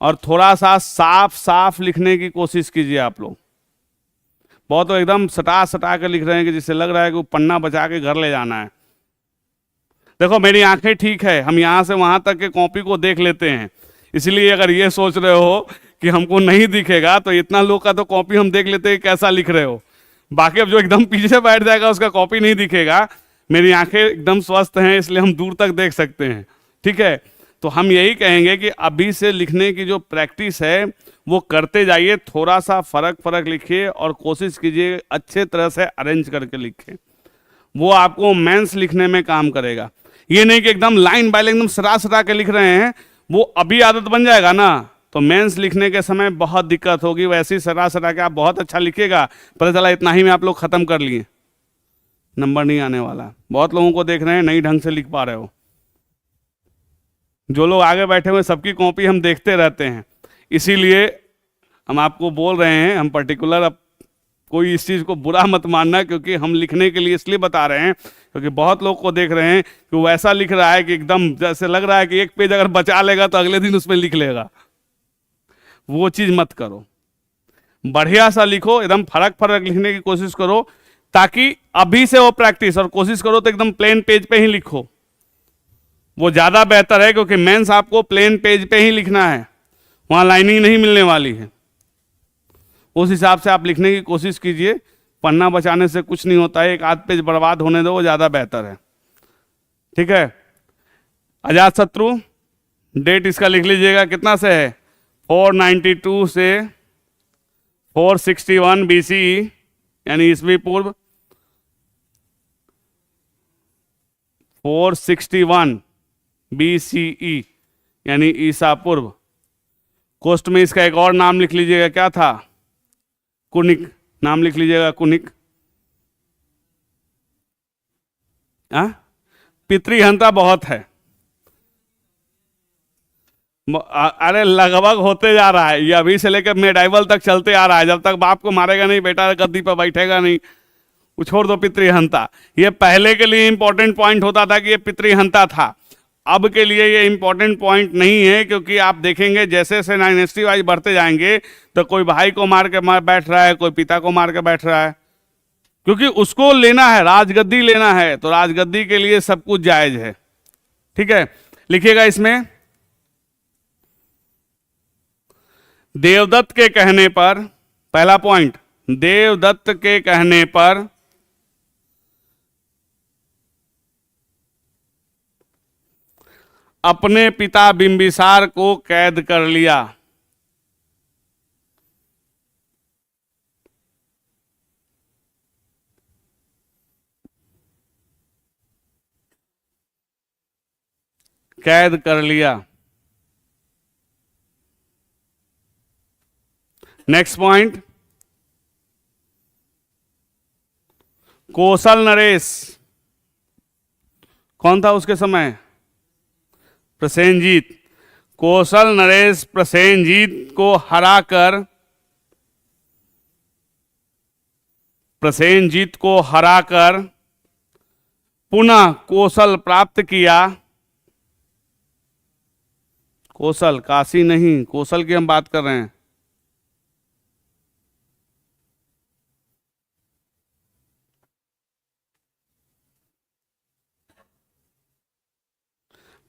और थोड़ा सा साफ साफ लिखने की कोशिश कीजिए आप लोग। बहुत तो एकदम सटा सटा के लिख रहे हैं कि जिससे लग रहा है कि वो पन्ना बचा के घर ले जाना है। देखो मेरी आंखें ठीक है, हम यहाँ से वहाँ तक के कॉपी को देख लेते हैं, इसलिए अगर ये सोच रहे हो कि हमको नहीं दिखेगा तो इतना लोग का तो कॉपी हम देख लेते हैं कैसा लिख रहे हो। बाकी अब जो एकदम पीछे बैठ जाएगा उसका कॉपी नहीं दिखेगा। मेरी आंखें एकदम स्वस्थ हैं इसलिए हम दूर तक देख सकते हैं, ठीक है। तो हम यही कहेंगे कि अभी से लिखने की जो प्रैक्टिस है वो करते जाइए, थोड़ा सा फर्क लिखिए और कोशिश कीजिए अच्छे तरह से अरेंज करके लिखें, वो आपको मेंस लिखने में काम करेगा। ये नहीं कि एकदम लाइन बाय लाइन एकदम सटा सटा के लिख रहे हैं, वो अभी आदत बन जाएगा ना तो मेंस लिखने के समय बहुत दिक्कत होगी। वैसे ही सटा सटा के आप बहुत अच्छा लिखिएगा, पता चला इतना ही में आप लोग खत्म कर लिए, नंबर नहीं आने वाला। बहुत लोगों को देख रहे हैं नहीं ढंग से लिख पा रहे हो, जो लोग आगे बैठे हुए सबकी कॉपी हम देखते रहते हैं, इसीलिए हम आपको बोल रहे हैं। हम पर्टिकुलर, अब कोई इस चीज़ को बुरा मत मानना, क्योंकि हम लिखने के लिए इसलिए बता रहे हैं क्योंकि बहुत लोग को देख रहे हैं कि वो ऐसा लिख रहा है कि एकदम जैसे लग रहा है कि एक पेज अगर बचा लेगा तो अगले दिन उसमें लिख लेगा। वो चीज़ मत करो, बढ़िया सा लिखो, एकदम फर्क लिखने की कोशिश करो, ताकि अभी से वो प्रैक्टिस, और कोशिश करो तो एकदम प्लेन पेज पे ही लिखो, वो ज़्यादा बेहतर है। क्योंकि मेंस आपको प्लेन पेज पे ही लिखना है, वहाँ लाइनिंग नहीं मिलने वाली है। उस हिसाब से आप लिखने की कोशिश कीजिए, पन्ना बचाने से कुछ नहीं होता है, एक आध पेज बर्बाद होने दो, वो ज़्यादा बेहतर है, ठीक है। अजात शत्रु, डेट इसका लिख लीजिएगा, कितना से है, 492 से 461 BCE, यानी ईस्वी पूर्व 461 BCE यानी ईसा पूर्व। कोस्ट में इसका एक और नाम लिख लीजिएगा, क्या था, कुनिक, नाम लिख लीजिएगा कुनिक। पितृहंता बहुत है, अरे लगभग होते जा रहा है, ये अभी से लेकर मेडाइवल तक चलते आ रहा है। जब तक बाप को मारेगा नहीं बेटा गद्दी पर बैठेगा नहीं, वो छोड़ दो पितृहंता। ये पहले के लिए इंपॉर्टेंट पॉइंट होता था कि ये पितृहंता था, अब के लिए ये इंपॉर्टेंट पॉइंट नहीं है, क्योंकि आप देखेंगे जैसे जैसे डायनेस्टी वाइज बढ़ते जाएंगे तो कोई भाई को मार के बैठ रहा है, कोई पिता को मार के बैठ रहा है, क्योंकि उसको लेना है, राजगद्दी लेना है, तो राजगद्दी के लिए सब कुछ जायज है। ठीक है, लिखिएगा इसमें, देवदत्त के कहने पर, पहला पॉइंट, देवदत्त के कहने पर अपने पिता बिंबिसार को कैद कर लिया। कैद कर लिया। नेक्स्ट पॉइंट, कौशल नरेश, कौन था उसके समय? प्रसेनजीत। कौशल नरेश प्रसेनजीत को हराकर, प्रसेनजीत को हराकर पुनः कौशल प्राप्त किया। कौशल, काशी नहीं, कौशल की हम बात कर रहे हैं।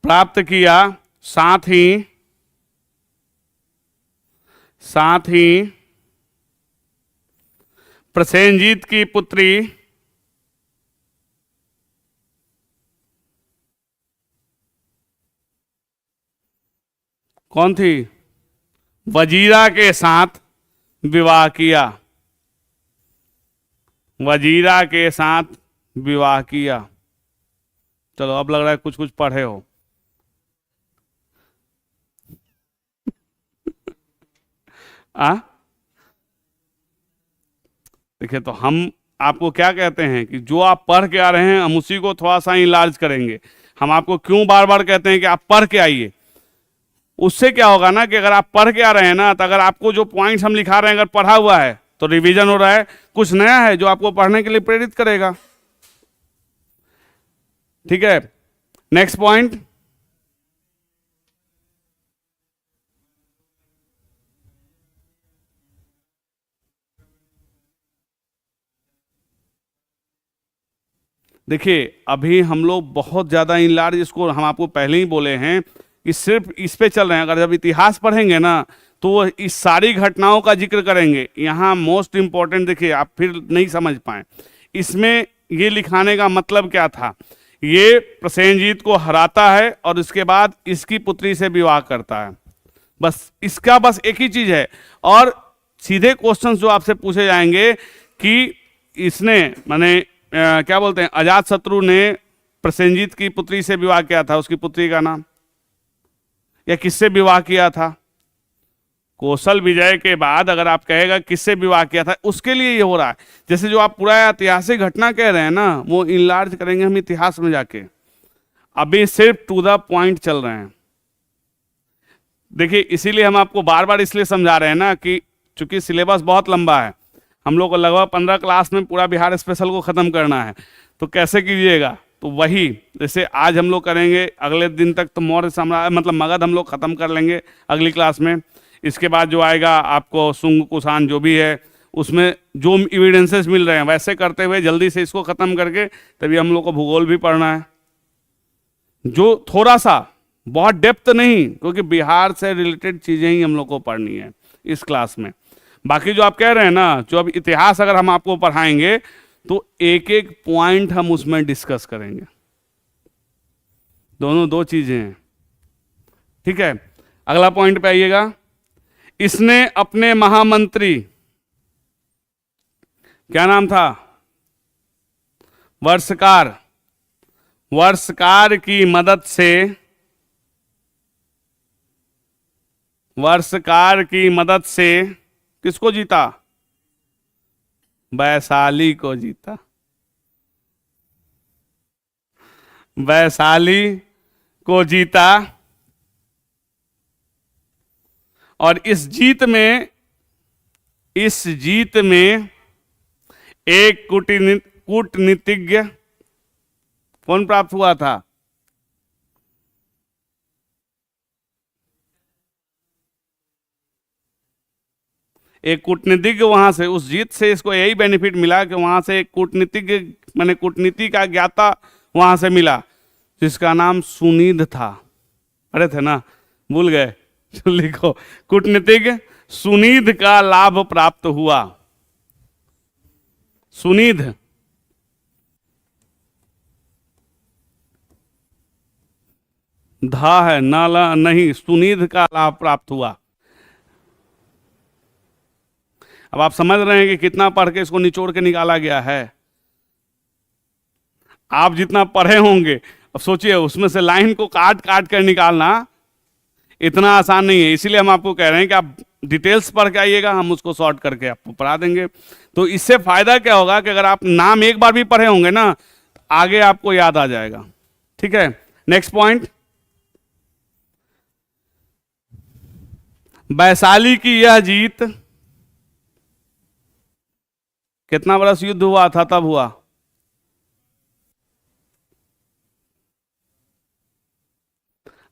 प्राप्त किया, साथ ही प्रसेनजीत की पुत्री कौन थी? वजीरा के साथ विवाह किया। वजीरा के साथ विवाह किया। चलो, अब लग रहा है कुछ कुछ पढ़े हो। देखिए, तो हम आपको क्या कहते हैं कि जो आप पढ़ के आ रहे हैं हम उसी को थोड़ा सा इनलार्ज करेंगे। हम आपको क्यों बार बार कहते हैं कि आप पढ़ के आइए? उससे क्या होगा ना कि अगर आप पढ़ के आ रहे हैं ना, तो अगर आपको जो पॉइंट्स हम लिखा रहे हैं अगर पढ़ा हुआ है तो रिवीजन हो रहा है, कुछ नया है जो आपको पढ़ने के लिए प्रेरित करेगा। ठीक है, नेक्स्ट पॉइंट, देखिए अभी हम लोग बहुत ज्यादा इनलार्ज, इसको हम आपको पहले ही बोले हैं कि सिर्फ इस पे चल रहे हैं। अगर जब इतिहास पढ़ेंगे ना तो वो इस सारी घटनाओं का जिक्र करेंगे। यहाँ मोस्ट इंपॉर्टेंट देखिए, आप फिर नहीं समझ पाए इसमें ये लिखाने का मतलब क्या था। ये प्रसेनजीत को हराता है और इसके बाद इसकी पुत्री से विवाह करता है। बस इसका बस एक ही चीज है। और सीधे क्वेश्चंस जो आपसे पूछे जाएंगे कि इसने माने क्या बोलते हैं, अजात शत्रु ने प्रसेनजीत की पुत्री से विवाह किया था, उसकी पुत्री का नाम, या किससे विवाह किया था? कौशल विजय के बाद अगर आप कहेगा किससे विवाह किया था, उसके लिए ये हो रहा है। जैसे जो आप पूरा ऐतिहासिक घटना कह रहे हैं ना, वो इनलार्ज करेंगे हम इतिहास में जाके। अभी सिर्फ टू द पॉइंट चल रहे हैं। देखिए इसीलिए हम आपको बार बार इसलिए समझा रहे हैं ना कि चूंकि सिलेबस बहुत लंबा है, हम लोग को लगभग 15 क्लास में पूरा बिहार स्पेशल को खत्म करना है। तो कैसे कीजिएगा? तो वही जैसे आज हम लोग करेंगे, अगले दिन तक तो मौर्य साम्राज्य मतलब मगध हम लोग खत्म कर लेंगे अगली क्लास में। इसके बाद जो आएगा आपको शुंग कुषाण जो भी है, उसमें जो एविडेंसेस मिल रहे हैं वैसे करते हुए जल्दी से इसको खत्म करके तभी हम लोग को भूगोल भी पढ़ना है, जो थोड़ा सा बहुत डेप्थ नहीं, क्योंकि बिहार से रिलेटेड चीजें ही हम लोग को पढ़नी है इस क्लास में। बाकी जो आप कह रहे हैं ना, जो अब इतिहास अगर हम आपको पढ़ाएंगे तो एक एक पॉइंट हम उसमें डिस्कस करेंगे। दोनों दो चीजें हैं। ठीक है, अगला पॉइंट पे आइएगा। इसने अपने महामंत्री, क्या नाम था? वर्षकार, वर्षकार की मदद से, वर्षकार की मदद से किसको जीता? वैशाली को जीता। वैशाली को जीता। और इस जीत में एक कूटनीतिज्ञ कौन प्राप्त हुआ था? एक कूटनीतिज्ञ वहां से, उस जीत से इसको यही बेनिफिट मिला कि वहां से एक कूटनीतिज्ञ माने कूटनीति का ज्ञाता वहां से मिला जिसका नाम सुनीध था। पढ़े थे ना, भूल गए? तो लिखो, कूटनीतिज्ञ सुनीध का लाभ प्राप्त हुआ। सुनीध धा है, नाला नहीं, सुनीध का लाभ प्राप्त हुआ। अब आप समझ रहे हैं कि कितना पढ़ के इसको निचोड़ के निकाला गया है। आप जितना पढ़े होंगे, अब सोचिए उसमें से लाइन को काट काट कर निकालना इतना आसान नहीं है। इसीलिए हम आपको कह रहे हैं कि आप डिटेल्स पढ़ के आइएगा, हम उसको सॉर्ट करके आपको पढ़ा देंगे। तो इससे फायदा क्या होगा कि अगर आप नाम एक बार भी पढ़े होंगे ना, आगे आपको याद आ जाएगा। ठीक है, नेक्स्ट पॉइंट, वैशाली की यह जीत कितना बरस युद्ध हुआ था तब हुआ?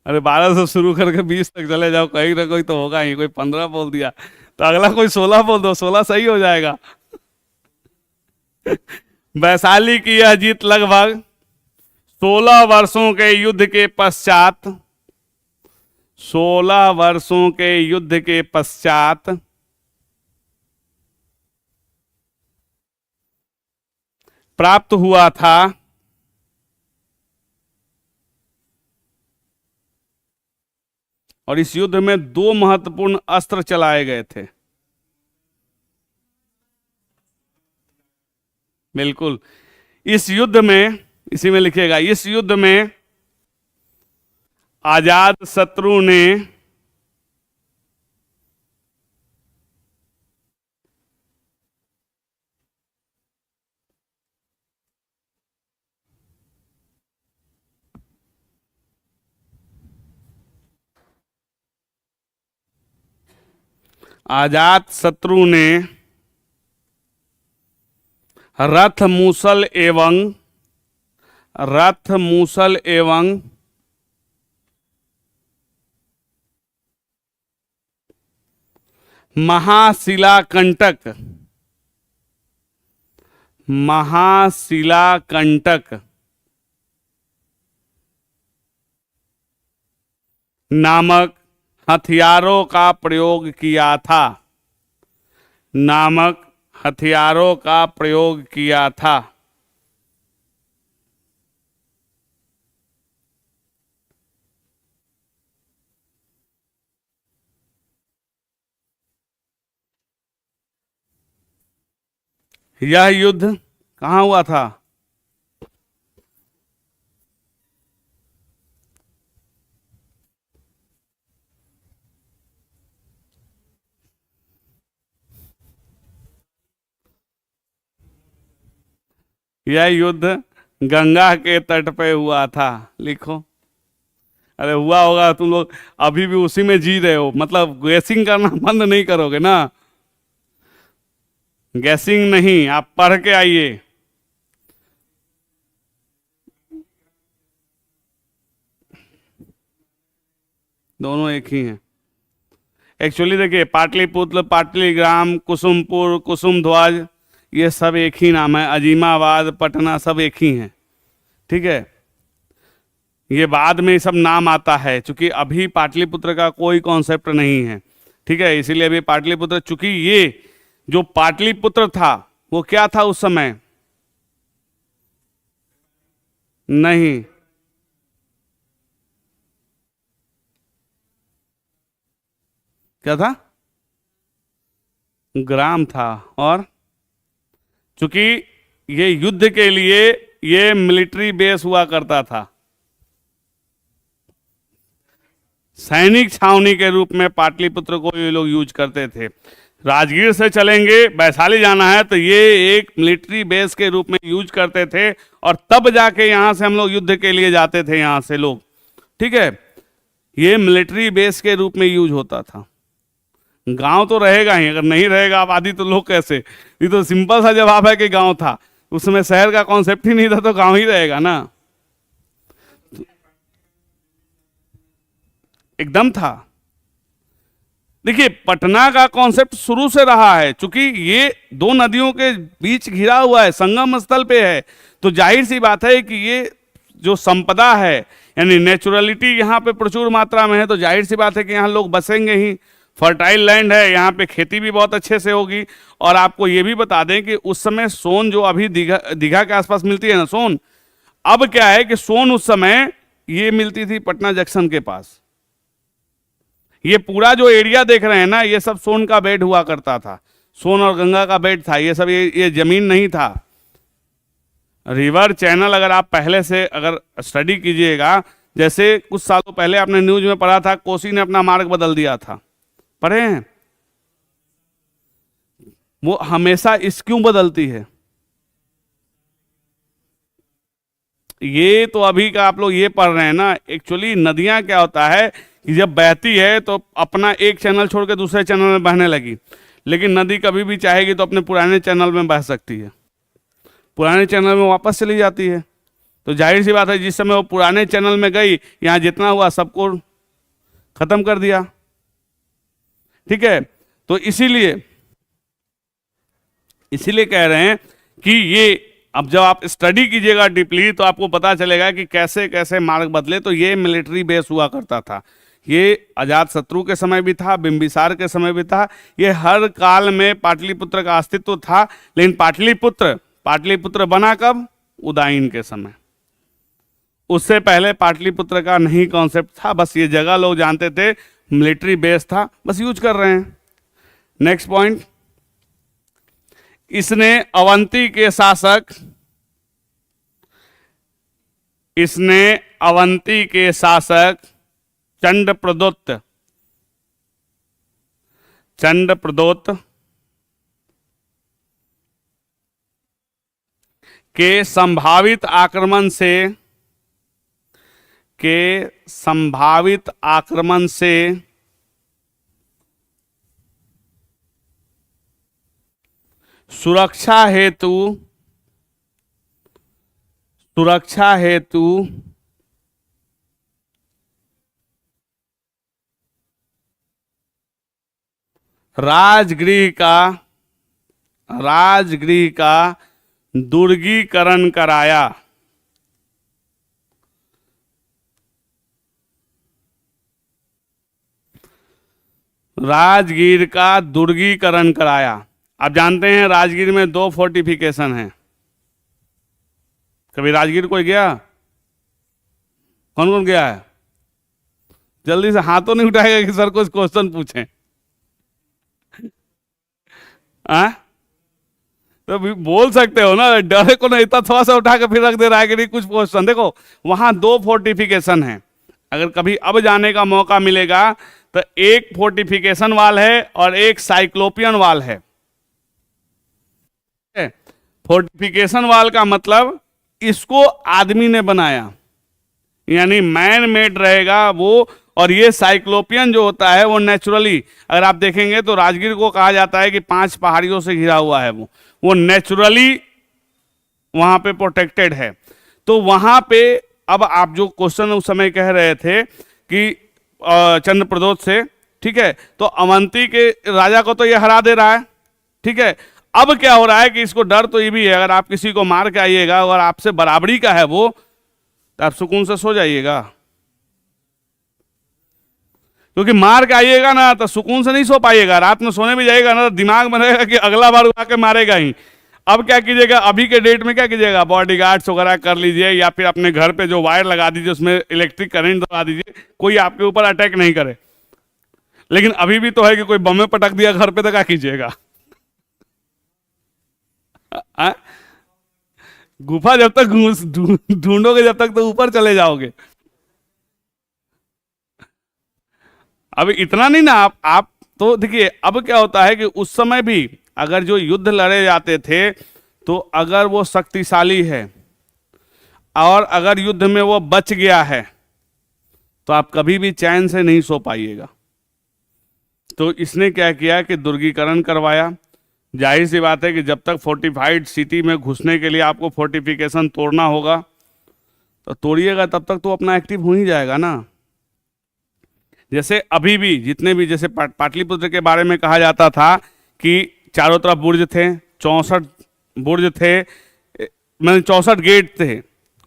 अरे 12 से शुरू करके 20 तक चले जाओ, कहीं ना कोई तो होगा ही। कोई 15 बोल दिया तो अगला कोई 16 बोल दो, 16 सही हो जाएगा। वैशाली की यह जीत लगभग 16 वर्षों के युद्ध के पश्चात, 16 वर्षों के युद्ध के पश्चात प्राप्त हुआ था। और इस युद्ध में 2 महत्वपूर्ण अस्त्र चलाए गए थे। बिल्कुल, इस युद्ध में, इसी में लिखिएगा, इस युद्ध में आजाद शत्रु ने आजाद शत्रु ने रथ मूसल एवं महाशिलाकंटक नामक हथियारों का प्रयोग किया था। नामक हथियारों का प्रयोग किया था। यह युद्ध कहां हुआ था? यह युद्ध गंगा के तट पे हुआ था। लिखो। अरे हुआ होगा, तुम लोग अभी भी उसी में जी रहे हो, मतलब गैसिंग करना बंद नहीं करोगे ना। गैसिंग नहीं, आप पढ़ के आइए। दोनों एक ही हैं एक्चुअली। देखिए, पाटलिपुत्र, पाटलीग्राम, कुसुमपुर, कुसुमध्वज, ये सब एक ही नाम है। अजीमाबाद, पटना, सब एक ही हैं। ठीक है, ये बाद में सब नाम आता है, क्योंकि अभी पाटलिपुत्र का कोई कॉन्सेप्ट नहीं है। ठीक है, इसीलिए अभी पाटलिपुत्र, चूंकि ये जो पाटलिपुत्र था वो क्या था उस समय? नहीं, क्या था? ग्राम था। और चूंकि ये युद्ध के लिए ये मिलिट्री बेस हुआ करता था, सैनिक छावनी के रूप में पाटलिपुत्र को ये लोग यूज करते थे। राजगीर से चलेंगे, वैशाली जाना है, तो ये एक मिलिट्री बेस के रूप में यूज करते थे। और तब जाके यहां से हम लोग युद्ध के लिए जाते थे, यहां से लोग। ठीक है, ये मिलिट्री बेस के रूप में यूज होता था। गांव तो रहेगा ही, अगर नहीं रहेगा आबादी तो लोग कैसे? ये तो सिंपल सा जवाब है कि गांव था। उस समय शहर का कॉन्सेप्ट ही नहीं था, तो गांव ही रहेगा ना। एकदम था। देखिए पटना का कॉन्सेप्ट शुरू से रहा है, चूंकि ये दो नदियों के बीच घिरा हुआ है, संगम स्थल पे है, तो जाहिर सी बात है कि ये जो संपदा है यानी नेचुरलिटी यहाँ पे प्रचुर मात्रा में है, तो जाहिर सी बात है कि यहाँ लोग बसेंगे ही। फर्टाइल लैंड है, यहाँ पे खेती भी बहुत अच्छे से होगी। और आपको ये भी बता दें कि उस समय सोन जो अभी दीघा के आसपास मिलती है ना सोन, अब क्या है कि सोन उस समय ये मिलती थी पटना जंक्शन के पास। ये पूरा जो एरिया देख रहे हैं ना, ये सब सोन का बेड हुआ करता था, सोन और गंगा का बेड था ये सब, ये जमीन नहीं था। रिवर चैनल अगर आप पहले से अगर स्टडी कीजिएगा, जैसे कुछ सालों पहले आपने न्यूज में पढ़ा था कोसी ने अपना मार्ग बदल दिया था, पढ़े हैं? वो हमेशा इस क्यों बदलती है? ये तो अभी का आप लोग ये पढ़ रहे हैं ना, एक्चुअली नदियां क्या होता है कि जब बहती है तो अपना एक चैनल छोड़ के दूसरे चैनल में बहने लगी, लेकिन नदी कभी भी चाहेगी तो अपने पुराने चैनल में बह सकती है, पुराने चैनल में वापस चली जाती है। तो जाहिर सी बात है जिस समय वो पुराने चैनल में गई, यहाँ जितना हुआ सबको खत्म कर दिया। ठीक है, तो इसीलिए कह रहे हैं कि ये अब जब आप स्टडी कीजिएगा डीपली तो आपको पता चलेगा कि कैसे कैसे मार्ग बदले। तो ये मिलिट्री बेस हुआ करता था, ये अजात शत्रु के समय भी था, बिंबिसार के समय भी था, ये हर काल में पाटलिपुत्र का अस्तित्व था। लेकिन पाटलिपुत्र बना कब? उदयन के समय। उससे पहले पाटलिपुत्र का नहीं कॉन्सेप्ट था, बस ये जगह लोग जानते थे, मिलिट्री बेस था, बस यूज कर रहे हैं। नेक्स्ट पॉइंट, इसने अवंती के शासक चंद्रप्रदोत के संभावित आक्रमण से सुरक्षा हेतु राजगृह का दुर्गीकरण कराया। राजगीर का दुर्गीकरण कराया। आप जानते हैं राजगीर में 2 फोर्टिफिकेशन हैं। कभी राजगीर कोई गया? कौन कौन गया है? जल्दी से हाथों नहीं उठाएगा कि सर कुछ क्वेश्चन पूछें। तो भी बोल सकते हो ना, डरे को नहीं, इतना थोड़ा सा उठा के फिर रख दे रहा है कि नहीं कुछ क्वेश्चन। देखो वहां 2 फोर्टिफिकेशन है, अगर कभी अब जाने का मौका मिलेगा तो एक फोर्टिफिकेशन वाल है और एक साइक्लोपियन वाल है। फोर्टिफिकेशन वाल का मतलब इसको आदमी ने बनाया, यानी मैन मेड रहेगा वो। और ये साइक्लोपियन जो होता है वो नेचुरली, अगर आप देखेंगे तो राजगीर को कहा जाता है कि 5 पहाड़ियों से घिरा हुआ है, वो नेचुरली वहां पे प्रोटेक्टेड है। तो वहां पे अब आप जो क्वेश्चन उस समय कह रहे थे कि चंद्रप्रदोत से, ठीक है, तो अवंती के राजा को तो ये हरा दे रहा है, ठीक है। अब क्या हो रहा है कि इसको डर तो ये भी है, अगर आप किसी को मार के आइएगा और आपसे बराबरी का है वो, तो आप सुकून से सो जाइएगा, क्योंकि मार के आइएगा ना तो सुकून से नहीं सो पाइएगा। रात में सोने भी जाएगा ना तो दिमाग में रहेगा कि अगला बार उठा के मारेगा ही। अब क्या कीजिएगा, अभी के डेट में क्या कीजिएगा, बॉडीगार्ड्स वगैरह कर लीजिए, या फिर अपने घर पे जो वायर लगा दीजिए उसमें इलेक्ट्रिक करंट लगा दीजिए, कोई आपके ऊपर अटैक नहीं करे। लेकिन अभी भी तो है कि कोई बम में पटक दिया घर पे तो क्या कीजिएगा? गुफा जब तक ढूंढोगे जब तक तो ऊपर चले जाओगे। अब इतना नहीं ना, आप तो देखिए अब क्या होता है कि उस समय भी अगर जो युद्ध लड़े जाते थे तो अगर वो शक्तिशाली है और अगर युद्ध में वो बच गया है तो आप कभी भी चैन से नहीं सो पाइएगा। तो इसने क्या किया कि दुर्गीकरण करवाया। जाहिर सी बात है कि जब तक फोर्टिफाइड सिटी में घुसने के लिए आपको फोर्टिफिकेशन तोड़ना होगा तो तोड़िएगा, तब तक तो अपना एक्टिव हो ही जाएगा ना। जैसे अभी भी जितने भी, जैसे पाटलिपुत्र के बारे में कहा जाता था कि चारों तरफ बुर्ज थे, 64 बुर्ज थे, मतलब 64 गेट थे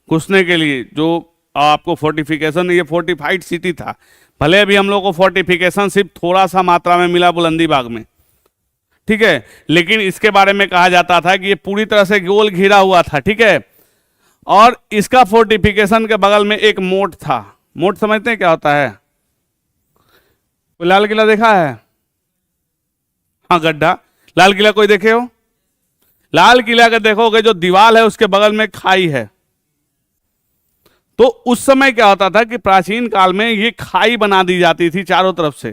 घुसने के लिए, जो आपको फोर्टिफिकेशन, ये फोर्टिफाइड सिटी था। भले अभी हम लोग को फोर्टिफिकेशन सिर्फ थोड़ा सा मात्रा में मिला बुलंदी बाग में, ठीक है, लेकिन इसके बारे में कहा जाता था कि ये पूरी तरह से गोल घिरा हुआ था, ठीक है। और इसका फोर्टिफिकेशन के बगल में एक मोट था। मोट समझते हैं क्या होता है? कोई लाल किला देखा है? हाँ, गड्ढा। लाल किला कोई देखे हो? लाल किला का देखोगे जो दीवार है उसके बगल में खाई है। तो उस समय क्या होता था कि प्राचीन काल में ये खाई बना दी जाती थी चारों तरफ से,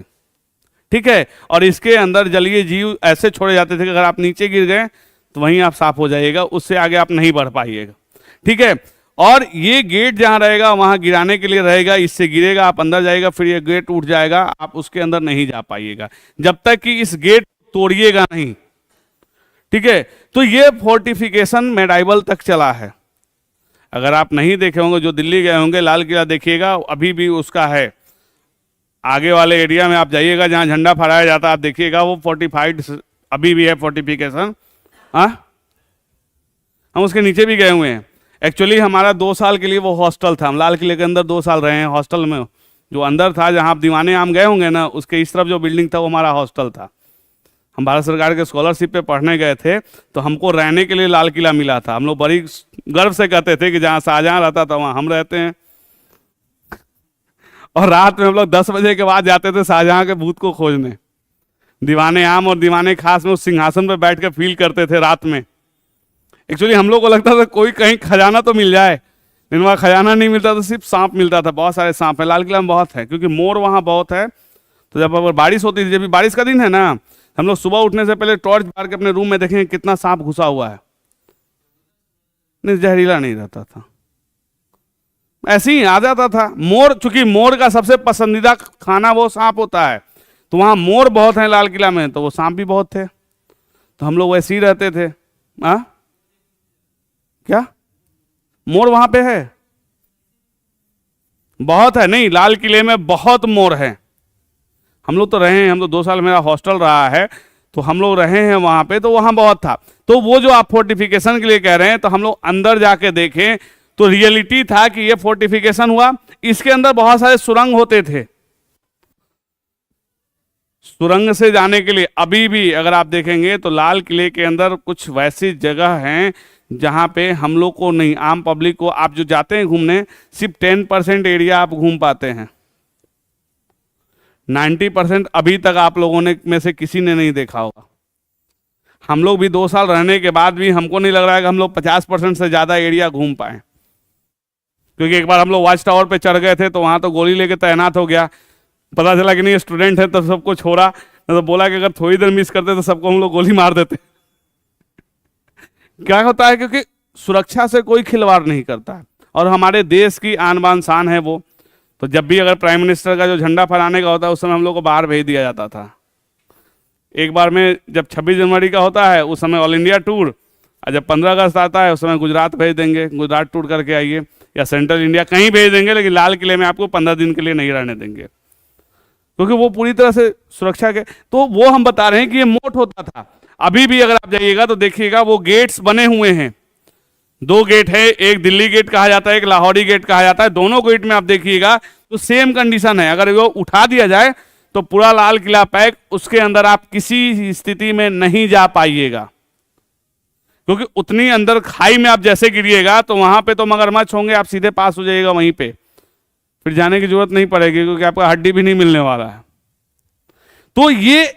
ठीक है, और इसके अंदर जलीय जीव ऐसे छोड़े जाते थे कि अगर आप नीचे गिर गए तो वहीं आप साफ हो जाइएगा, उससे आगे आप नहीं बढ़ पाइएगा, ठीक है। और ये गेट जहां रहेगा वहां गिराने के लिए रहेगा, इससे गिरेगा आप अंदर जाइएगा, फिर ये गेट उठ जाएगा, आप उसके अंदर नहीं जा पाइएगा जब तक कि इस गेट तोड़िएगा नहीं, ठीक है। तो ये फोर्टिफिकेशन मेडाइवल तक चला है। अगर आप नहीं देखे होंगे, जो दिल्ली गए होंगे, लाल किला देखिएगा, अभी भी उसका है। आगे वाले एरिया में आप जाइएगा जहां झंडा फहराया जाता है, आप देखिएगा वो फोर्टिफाइड अभी भी है फोर्टिफिकेशन। हाँ, हम उसके नीचे भी गए हुए हैं। एक्चुअली हमारा 2 साल के लिए वो हॉस्टल था, हम लाल किले के अंदर 2 साल रहे हैं हॉस्टल में। जो अंदर था, जहां आप दीवाने आम गए होंगे ना, उसके इस तरफ जो बिल्डिंग था वो हमारा हॉस्टल था। हम भारत सरकार के स्कॉलरशिप पे पढ़ने गए थे, तो हमको रहने के लिए लाल किला मिला था। हम लोग बड़ी गर्व से कहते थे कि जहां शाहजहां रहता था वहां हम रहते हैं। और रात में हम लोग 10 बजे के बाद जाते थे शाहजहां के भूत को खोजने। दीवाने आम और दीवाने खास में उस सिंहासन पर बैठ के फील करते थे रात में। एक्चुअली हम लोग को लगता था कोई कहीं खजाना तो मिल जाए, लेकिन वहाँ खजाना नहीं मिलता था, सिर्फ सांप मिलता था। बहुत सारे सांप है लाल किला में, बहुत है, क्योंकि मोर वहाँ बहुत है। तो जब अगर बारिश होती थी, जब भी बारिश का दिन है ना, हम लोग सुबह उठने से पहले टॉर्च मार के अपने रूम में देखेंगे कितना सांप घुसा हुआ है। नहीं, जहरीला नहीं रहता था, ऐसे ही आ जाता था। मोर, चूंकि मोर का सबसे पसंदीदा खाना वो सांप होता है, तो वहां मोर बहुत हैं लाल किला में, तो वो सांप भी बहुत थे, तो हम लोग वैसे ही रहते थे। क्या मोर वहां पे है? बहुत है, नहीं, लाल किले में बहुत मोर है। हम लोग तो रहे हैं, हम तो 2 साल मेरा हॉस्टल रहा है, तो हम लोग रहे हैं वहां पे, तो वहां बहुत था। तो वो जो आप फोर्टिफिकेशन के लिए कह रहे हैं, तो हम लोग अंदर जाके देखें तो रियलिटी था कि ये फोर्टिफिकेशन हुआ। इसके अंदर बहुत सारे सुरंग होते थे। सुरंग से जाने के लिए अभी भी अगर आप देखेंगे तो लाल किले के अंदर कुछ वैसी जगह हैं जहां पे हम लोग को नहीं, आम पब्लिक को, आप जो जाते हैं घूमने, सिर्फ 10% एरिया आप घूम पाते हैं। 90% अभी तक आप लोगों ने में से किसी ने नहीं देखा होगा। हम लोग भी 2 साल रहने के बाद भी हमको नहीं लग रहा है कि हम लोग 50% से ज्यादा एरिया घूम पाए, क्योंकि एक बार हम लोग वॉच टावर पे चढ़ गए थे, तो वहां तो गोली लेके तैनात हो गया। पता चला कि नहीं स्टूडेंट है, तब सबको छोड़ा, तो बोला कि अगर थोड़ी देर मिस करते तो सबको हम लोग गोली मार देते। क्या होता है, क्योंकि सुरक्षा से कोई खिलवाड़ नहीं करता है, और हमारे देश की आन बान शान है वो। तो जब भी अगर प्राइम मिनिस्टर का जो झंडा फहराने का होता है, उस समय हम लोग को बाहर भेज दिया जाता था। एक बार में जब 26 जनवरी का होता है उस समय ऑल इंडिया टूर, और जब 15 अगस्त आता है उस समय गुजरात भेज देंगे, गुजरात टूर करके आइए, या सेंट्रल इंडिया कहीं भेज देंगे, लेकिन लाल किले में आपको 15 दिन के लिए नहीं रहने देंगे, क्योंकि वो पूरी तरह से सुरक्षा के। तो वो हम बता रहे हैं कि ये मोट होता था। अभी भी अगर आप जाइएगा तो देखिएगा वो गेट्स बने हुए हैं। 2 गेट है, एक दिल्ली गेट कहा जाता है, एक लाहौरी गेट कहा जाता है। दोनों गेट में आप देखिएगा तो सेम कंडीशन है। अगर वो उठा दिया जाए तो पूरा लाल किला पैक, उसके अंदर आप किसी स्थिति में नहीं जा पाइएगा, क्योंकि उतनी अंदर खाई में आप जैसे गिरिएगा तो वहां पे तो मगरमच्छ होंगे, आप सीधे पास हो जाइएगा वहीं पे, फिर जाने की जरूरत नहीं पड़ेगी, क्योंकि आपका हड्डी भी नहीं मिलने वाला है। तो ये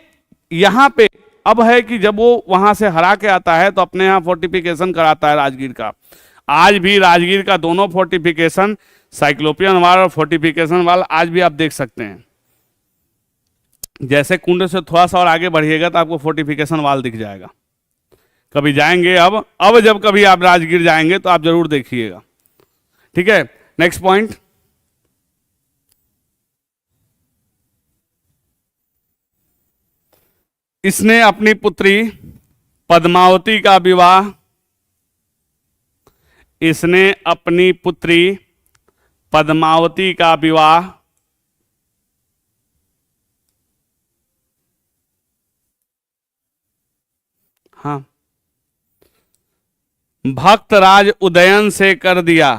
यहां पे अब है कि जब वो वहां से हरा के आता है तो अपने यहां फोर्टिफिकेशन कराता है राजगीर का। आज भी राजगीर का दोनों फोर्टिफिकेशन, साइक्लोपियन वाल और फोर्टिफिकेशन वाल, आज भी आप देख सकते हैं। जैसे कुंड से थोड़ा सा और आगे बढ़िएगा तो आपको फोर्टिफिकेशन वाल दिख जाएगा। कभी जाएंगे, अब जब कभी आप राजगीर जाएंगे तो आप जरूर देखिएगा, ठीक है। नेक्स्ट पॉइंट, इसने अपनी पुत्री पद्मावती का विवाह, इसने अपनी पुत्री पद्मावती का विवाह हाँ, भक्त राज उदयन से कर दिया,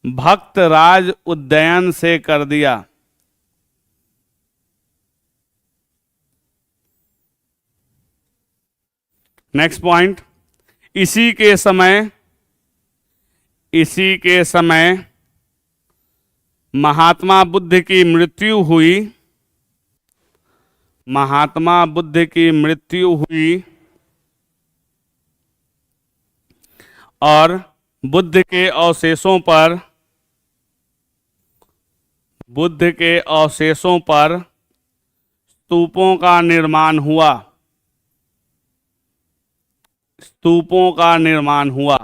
भक्त राज उदयन से कर दिया। नेक्स्ट पॉइंट, इसी के समय, इसी के समय महात्मा बुद्ध की मृत्यु हुई, महात्मा बुद्ध की मृत्यु हुई और बुद्ध के अवशेषों पर, बुद्ध के अवशेषों पर स्तूपों का निर्माण हुआ, स्तूपों का निर्माण हुआ।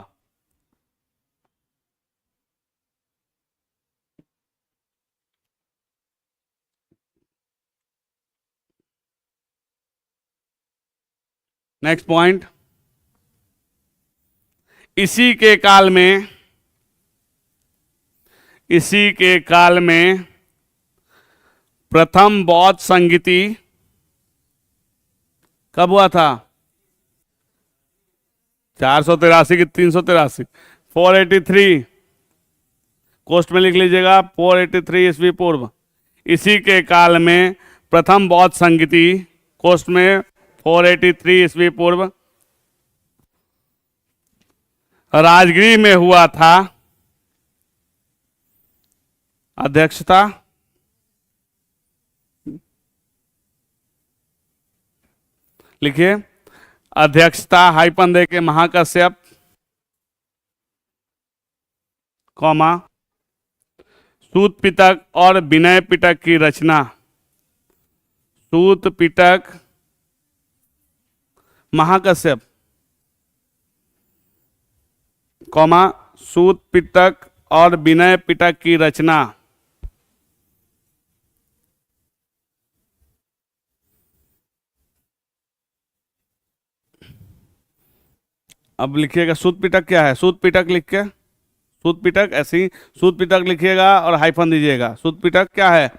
नेक्स्ट पॉइंट, इसी के काल में, इसी के काल में प्रथम बौद्ध संगीति कब हुआ था? 483 की 383, 483, कोष्ट में लिख लीजिएगा 483 ईस्वी पूर्व। इसी के काल में प्रथम बौद्ध संगीति, कोष्ट में 483 ईस्वी पूर्व, राजगीर में हुआ था। अध्यक्षता लिखिए, अध्यक्षता हाइपन दे के महाकश्यप, कॉमा, सूत पिटक और विनय पिटक की रचना, सूत पिटक महाकश्यप, कॉमा, सूत पिटक और विनय पिटक की रचना। अब लिखिएगा सूत पिटक क्या है, सूत पिटक लिख के, सूत पिटक ऐसे ही सूत पिटक लिखिएगा और हाइफन दीजिएगा। सूत पिटक क्या है?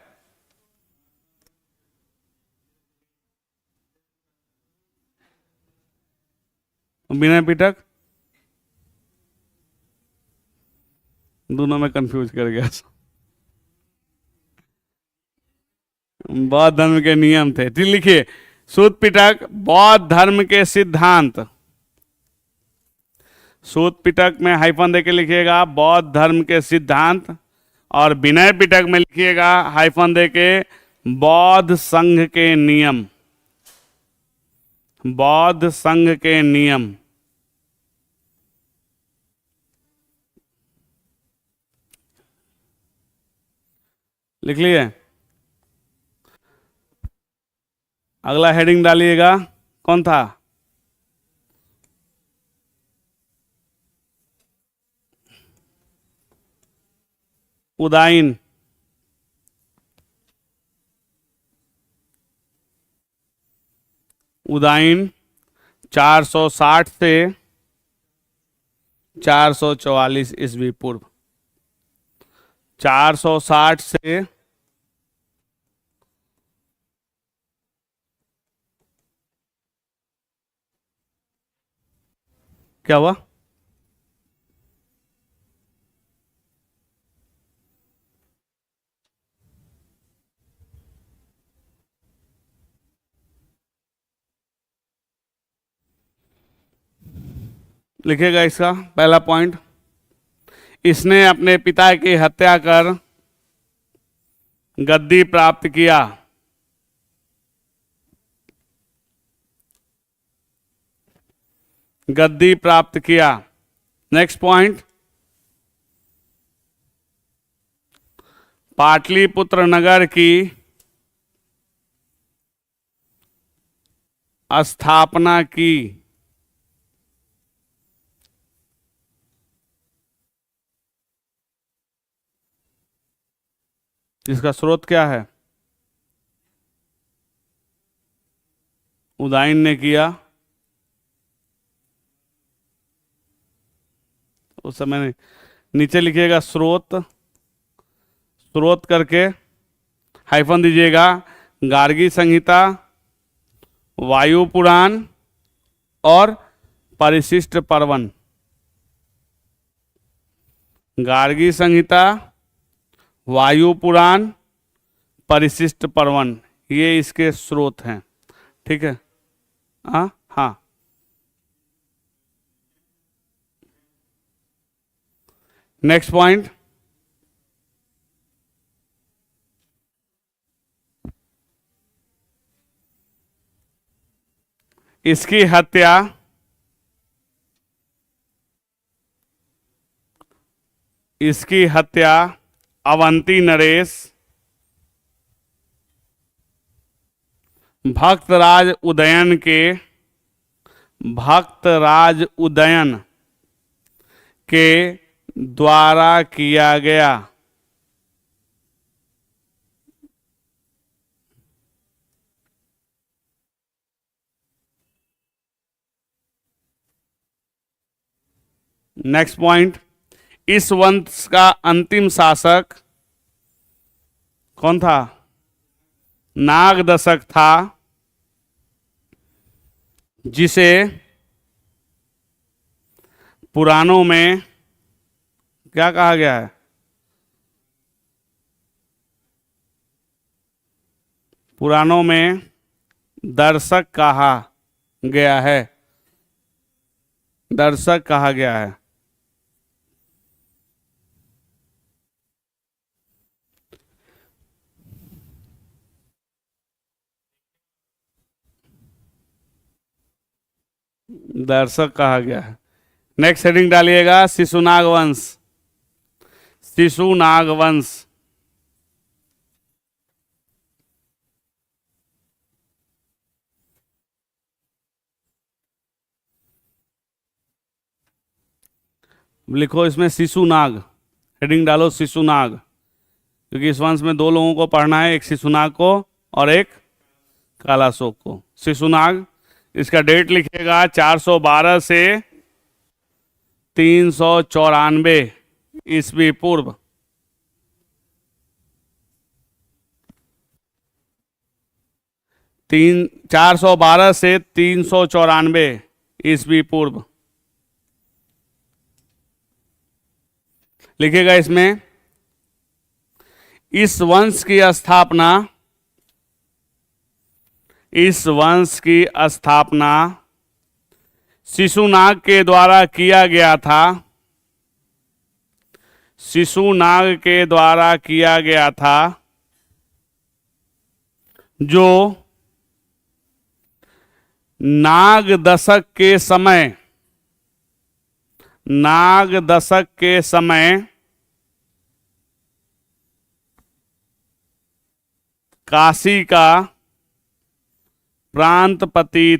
विनय पिटक दोनों में कंफ्यूज कर गया। बौद्ध धर्म के नियम थे। ठीक, लिखिए, सूत पिटक बौद्ध धर्म के सिद्धांत, सूत पिटक में हाइफन देके लिखिएगा बौद्ध धर्म के सिद्धांत, और विनय पिटक में लिखिएगा हाइफन देके बौद्ध संघ के नियम, बौद्ध संघ के नियम। लिख लिए? अगला हेडिंग डालिएगा, कौन था? उदाइन, उदाइन 460 से 444 ईस्वी पूर्व, 460 से क्या हुआ? लिखिएगा इसका पहला पॉइंट, इसने अपने पिता की हत्या कर गद्दी प्राप्त किया। गद्दी प्राप्त किया। नेक्स्ट पॉइंट, पाटलिपुत्र नगर की स्थापना की। इसका स्रोत क्या है? उदाइन ने किया। उस समय नीचे लिखिएगा स्रोत, स्रोत करके हाइफन दीजिएगा, गार्गी संहिता, वायु पुराण और परिशिष्ट पर्वन। गार्गी संहिता, वायु पुराण, परिशिष्ट पर्वन, ये इसके स्रोत हैं। ठीक है। हाँ, नेक्स्ट पॉइंट, इसकी हत्या अवंती नरेश भक्तराज उदयन के द्वारा किया गया। नेक्स्ट पॉइंट, इस वंश का अंतिम शासक कौन था? नागदशक था, जिसे पुराणों में क्या कहा गया है? पुराणों में दर्शक कहा गया है। दर्शक कहा गया है। दर्शक कहा गया है। नेक्स्ट हेडिंग डालिएगा, शिशुनाग वंश। शिशुनाग वंश, लिखो इसमें शिशुनाग, हेडिंग डालो शिशुनाग, क्योंकि इस वंश में दो लोगों को पढ़ना है, एक शिशुनाग को और एक कालाशोक को। शिशुनाग, इसका डेट लिखेगा 412 से 394 ईस्वी पूर्व। तीन 412 से 394 ईस्वी पूर्व लिखेगा। इसमें इस वंश की स्थापना शिशुनाग के द्वारा किया गया था। शिशुनाग के द्वारा किया गया था, जो नाग दशक के समय काशी का प्रांतपति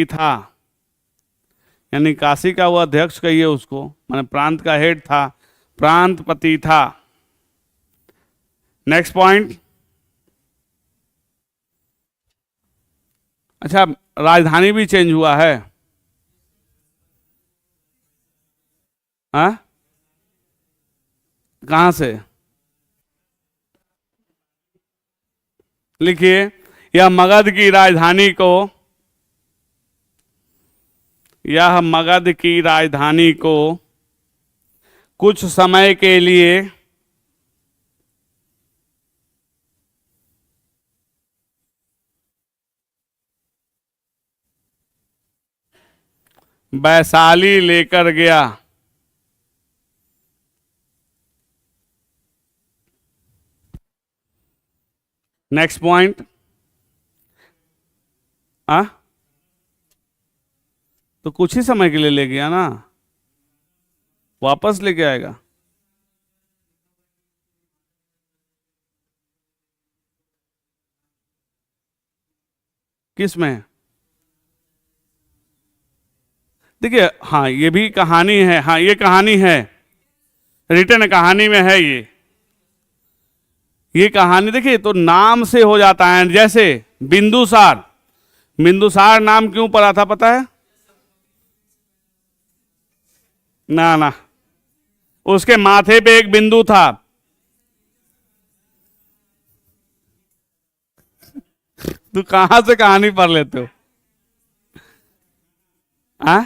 था। यानी काशी का वो अध्यक्ष कहिए उसको, माने प्रांत का हेड था, प्रांतपति था। नेक्स्ट पॉइंट, अच्छा, राजधानी भी चेंज हुआ है। कहां से? लिखिए, यह मगध की राजधानी को कुछ समय के लिए वैशाली लेकर गया। नेक्स्ट पॉइंट, तो कुछ ही समय के लिए ले गया ना, वापस लेके आएगा। किस में? देखिए, हाँ, ये भी कहानी है। हाँ, ये कहानी है, रिटर्न कहानी में है ये कहानी। देखिए, तो नाम से हो जाता है। जैसे बिंदुसार नाम क्यों पड़ा था पता है? ना, उसके माथे पे एक बिंदु था। तू कहां से कहानी पढ़ लेते हो? आ?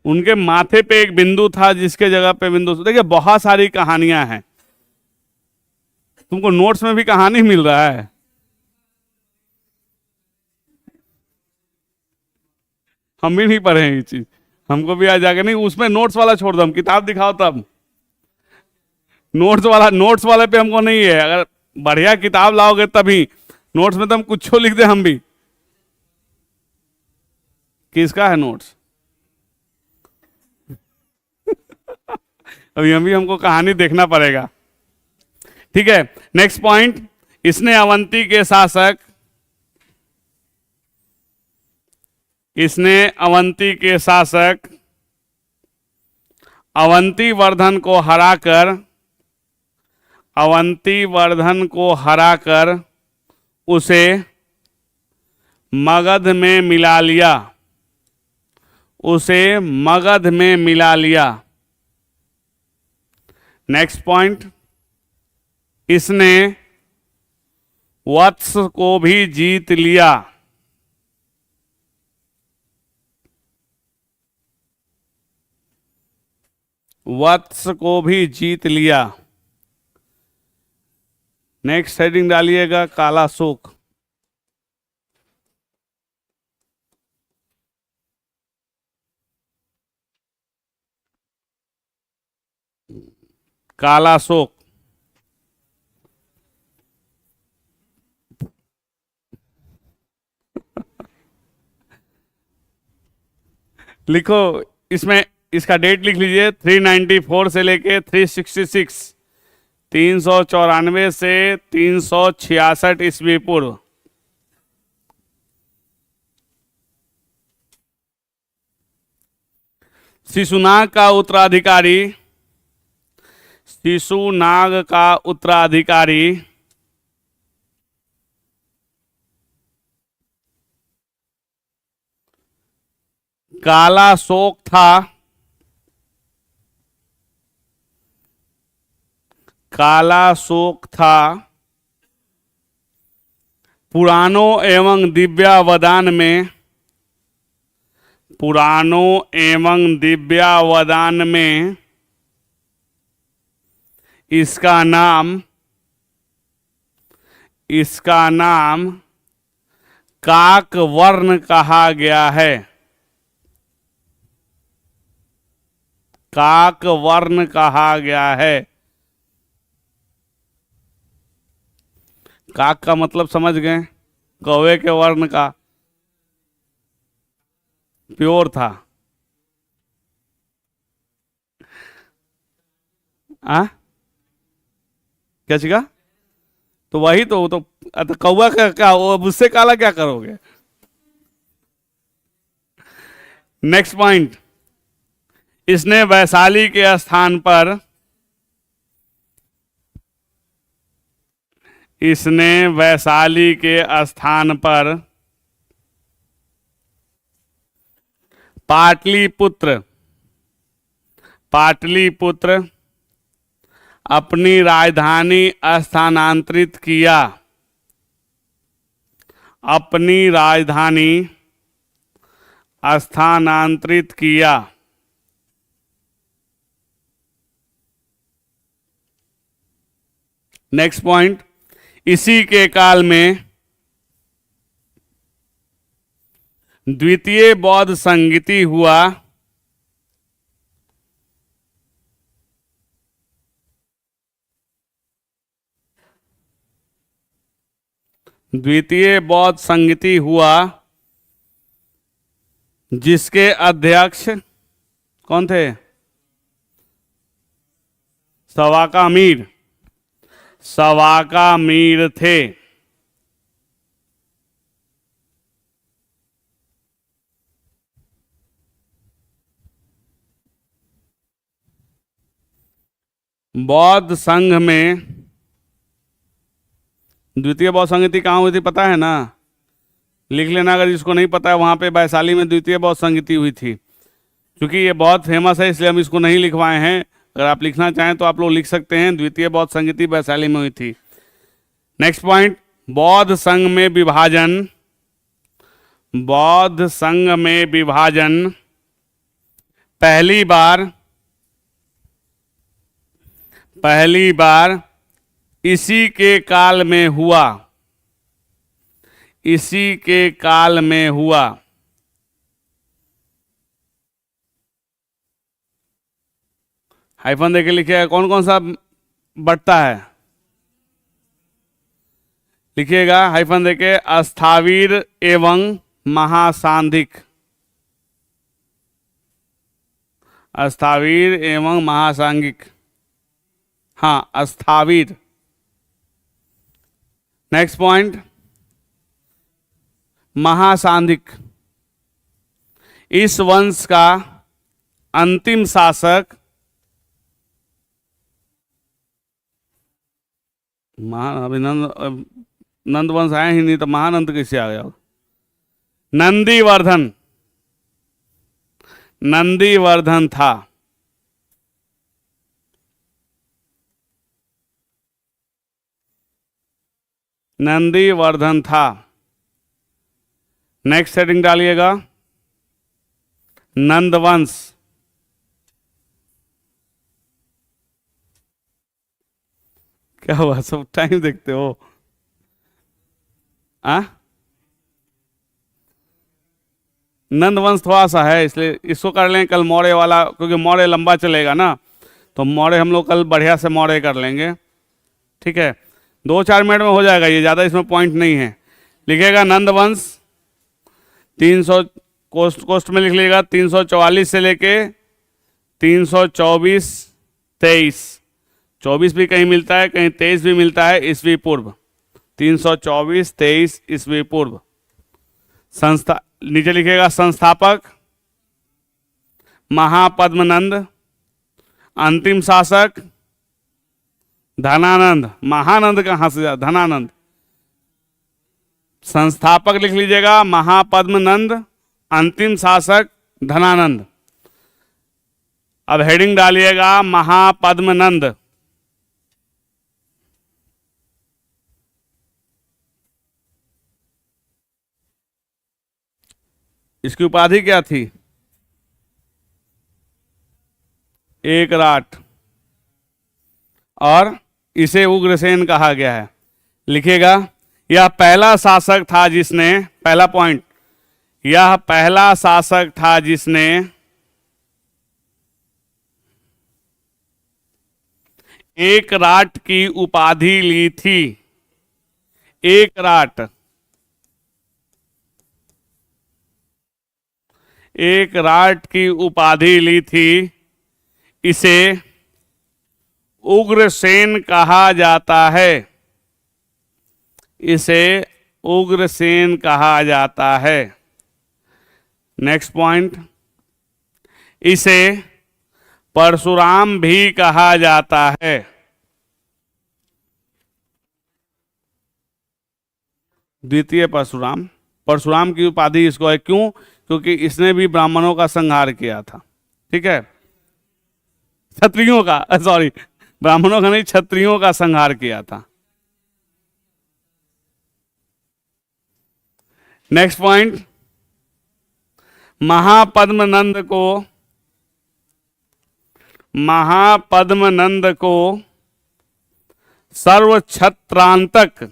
उनके माथे पे एक बिंदु था जिसके जगह पे बिंदु। देखिए बहुत सारी कहानियां हैं, तुमको नोट्स में भी कहानी मिल रहा है। हम भी नहीं पढ़े हैं ये चीज, हमको भी आज जाके नहीं। उसमें नोट्स वाला छोड़ दो, हम किताब दिखाओ तब। नोट्स वाले पे हमको नहीं है। अगर बढ़िया किताब लाओगे तभी, नोट्स में तो हम कुछ लिख दे हम भी। किसका है नोट्स? अभी हमको कहानी देखना पड़ेगा। ठीक है, नेक्स्ट पॉइंट। इसने अवंती के शासक अवंती वर्धन को हराकर उसे मगध में मिला लिया। Next point. इसने वत्स को भी जीत लिया। नेक्स्ट हेडिंग डालिएगा काला शोक। काला शोक। लिखो इसमें, इसका डेट लिख लीजिए। 394 से लेके 366, 394 से 366 ईस्वी पूर्व। शिशुनाग का उत्तराधिकारी काला शोक था। पुराणों एवं दिव्यावदान में इसका नाम काकवर्ण कहा गया है। काक का मतलब समझ गए? कौवे के वर्ण का, प्योर था। क्या चीज़? तो वही तो कौवा का क्या, उससे काला क्या करोगे? Next point. इसने वैशाली के स्थान पर पाटलिपुत्र अपनी राजधानी स्थानांतरित किया। Next point. इसी के काल में द्वितीय बौद्ध संगीति हुआ। जिसके अध्यक्ष कौन थे? सवाका मीर थे। बौद्ध संघ में द्वितीय बौद्ध संगति कहाँ हुई थी पता है ना? लिख लेना अगर जिसको नहीं पता है। वहाँ पे वैशाली में द्वितीय बौद्ध संगीति हुई थी। क्योंकि ये बहुत फेमस है इसलिए हम इसको नहीं लिखवाए हैं। अगर आप लिखना चाहें तो आप लोग लिख सकते हैं। द्वितीय बौद्ध संगीति वैशाली में हुई थी। नेक्स्ट पॉइंट, बौद्ध संघ में विभाजन। बौद्ध संघ में विभाजन पहली बार इसी के काल में हुआ। इसी के काल में हुआ। हाइफन देके लिखिएगा कौन कौन सा बढ़ता है। लिखिएगा हाइफन देके, अस्थावीर एवं महासांधिक। अस्थावीर एवं महासांगिक, हाँ अस्थावीर। Next point, महासांधिक। इस वंश का अंतिम शासक नंद वंश आया ही नहीं तो महानंद कैसे आ गया। नंदीवर्धन। नंदीवर्धन था। नंदीवर्धन था। नेक्स्ट सेटिंग डालिएगा, नंदवंश। क्या हुआ, सब टाइम देखते हो? नंदवंश थोड़ा सा है इसलिए इसको कर लें कल मौर्य वाला, क्योंकि मौर्य लंबा चलेगा ना, तो मौर्य हम लोग कल बढ़िया से मौर्य कर लेंगे। ठीक है, 2-4 मिनट में हो जाएगा ये, ज़्यादा इसमें पॉइंट नहीं है। लिखेगा नंदवंश 300 कोष्ट में लिख लीजिएगा 344 से लेके 324 23। 24 भी कहीं मिलता है, कहीं 23 भी मिलता है ईस्वी पूर्व। 324 23 ईस्वी पूर्व। संस्था नीचे लिखेगा संस्थापक महापद्मनंद, अंतिम शासक धनानंद। महानंद कहां से, धनानंद। संस्थापक लिख लीजिएगा महापद्मनंद, अंतिम शासक धनानंद। अब हेडिंग डालिएगा महापद्मनंद। इसकी उपाधि क्या थी? एकराट, और इसे उग्रसेन कहा गया है। लिखिएगा यह पहला शासक था जिसने, पहला पॉइंट, यह पहला शासक था जिसने एकराट की उपाधि ली थी। एकराट, एकराट की उपाधि ली थी। इसे उग्रसेन कहा जाता है। इसे उग्रसेन कहा जाता है। नेक्स्ट पॉइंट, इसे परशुराम भी कहा जाता है। द्वितीय परशुराम, परशुराम की उपाधि इसको है। क्यों? क्योंकि इसने भी ब्राह्मणों का संहार किया था। ठीक है, क्षत्रियों का, सॉरी ब्राह्मणों का नहीं, क्षत्रियों का संहार किया था। नेक्स्ट पॉइंट, महापद्मनंद को सर्वक्षत्रांतक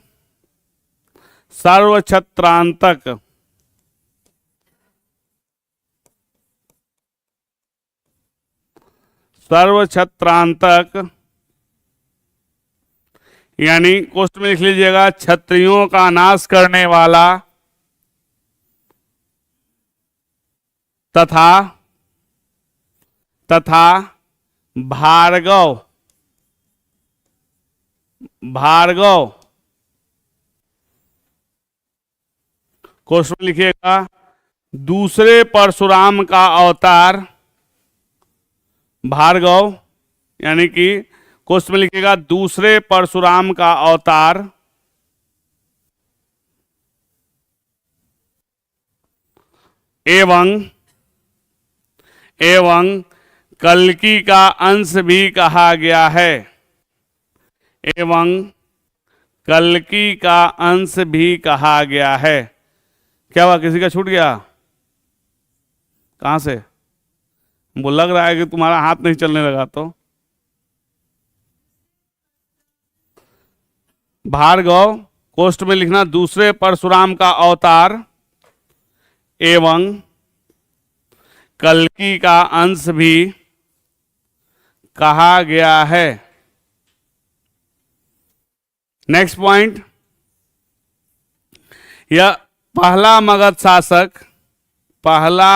यानी कोष्ट में लिख लीजिएगा क्षत्रियों का नाश करने वाला तथा भार्गव कोष्ट में लिखिएगा दूसरे परशुराम का अवतार भार्गव, यानी कि कोष्ट में लिखिएगा दूसरे परशुराम का अवतार एवं एवं कल्कि का अंश भी कहा गया है। एवं कल्कि का अंश भी कहा गया है। क्या हुआ, किसी का छूट गया? कहां से? वो लग रहा है कि तुम्हारा हाथ नहीं चलने लगा। तो भार्गव कोष्ठ में लिखना, दूसरे परशुराम का अवतार एवं कल्कि का अंश भी कहा गया है। नेक्स्ट पॉइंट, यह पहला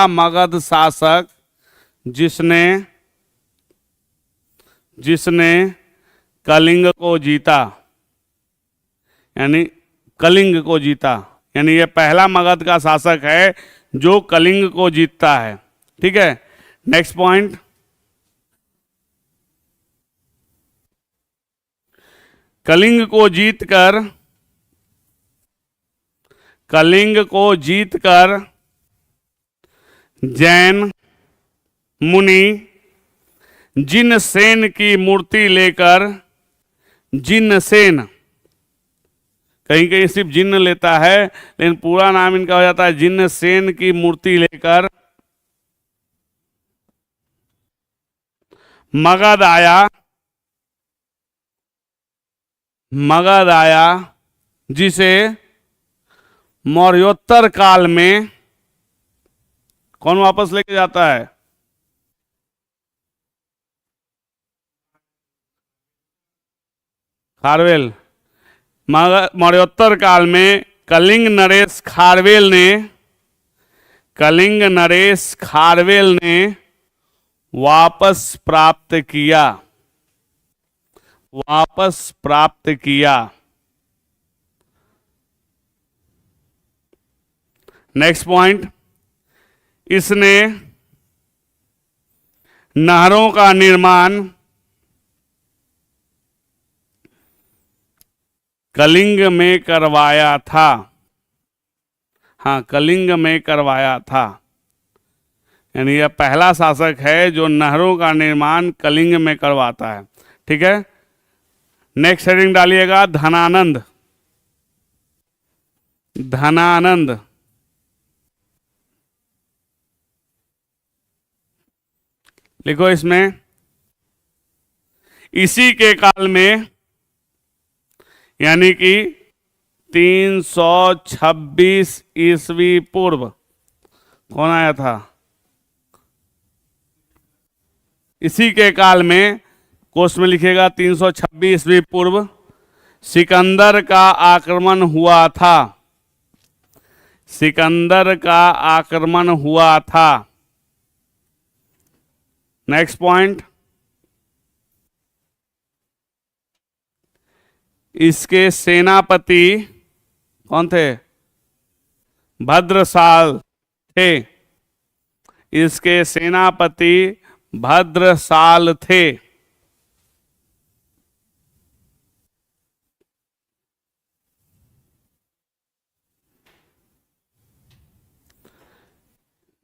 मगध शासक जिसने कलिंग को जीता, यानी कलिंग को जीता, यानी यह पहला मगध का शासक है जो कलिंग को जीतता है। ठीक है, नेक्स्ट पॉइंट, कलिंग को जीतकर जैन मुनि जिनसेन की मूर्ति लेकर, जिनसेन, कहीं कहीं सिर्फ जिन्न लेता है लेकिन पूरा नाम इनका हो जाता है जिनसेन की मूर्ति लेकर मगध आया, जिसे मौर्योत्तर काल में कौन वापस लेके जाता है? खारवेल। मौर्योत्तर काल में कलिंग नरेश खारवेल ने वापस प्राप्त किया। नेक्स्ट पॉइंट, इसने नहरों का निर्माण कलिंग में करवाया था। हाँ, कलिंग में करवाया था, यानी यह पहला शासक है जो नहरों का निर्माण कलिंग में करवाता है। ठीक है, नेक्स्ट हेडिंग डालिएगा धनानंद। लिखो इसमें, इसी के काल में, यानी कि 326 ईस्वी पूर्व कौन आया था? इसी के काल में, कोष्ठ में लिखिएगा 326 ईस्वी पूर्व, सिकंदर का आक्रमण हुआ था। नेक्स्ट पॉइंट, इसके सेनापति कौन थे? भद्रसाल थे। इसके सेनापति भद्रसाल थे।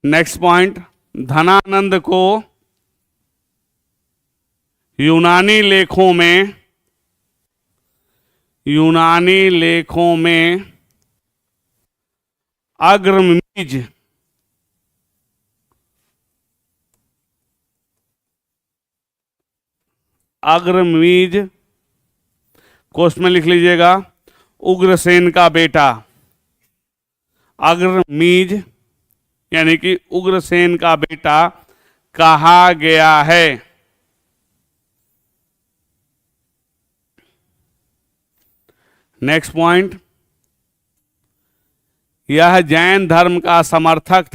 नेक्स्ट पॉइंट, धनानंद को यूनानी लेखों में अग्रमीज, कोष्ठ में लिख लीजिएगा उग्रसेन का बेटा। अग्रमीज यानी कि उग्रसेन का बेटा कहा गया है। नेक्स्ट पॉइंट, यह जैन धर्म का समर्थक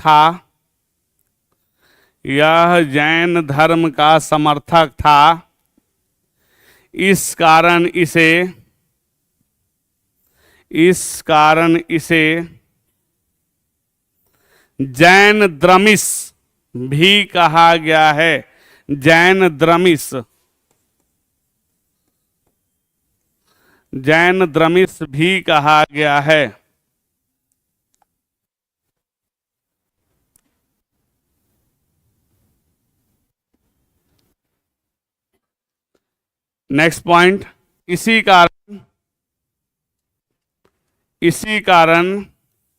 था। इस कारण इसे जैन द्रमिस भी कहा गया है। जैन द्रमिस भी कहा गया है। नेक्स्ट पॉइंट, इसी कारण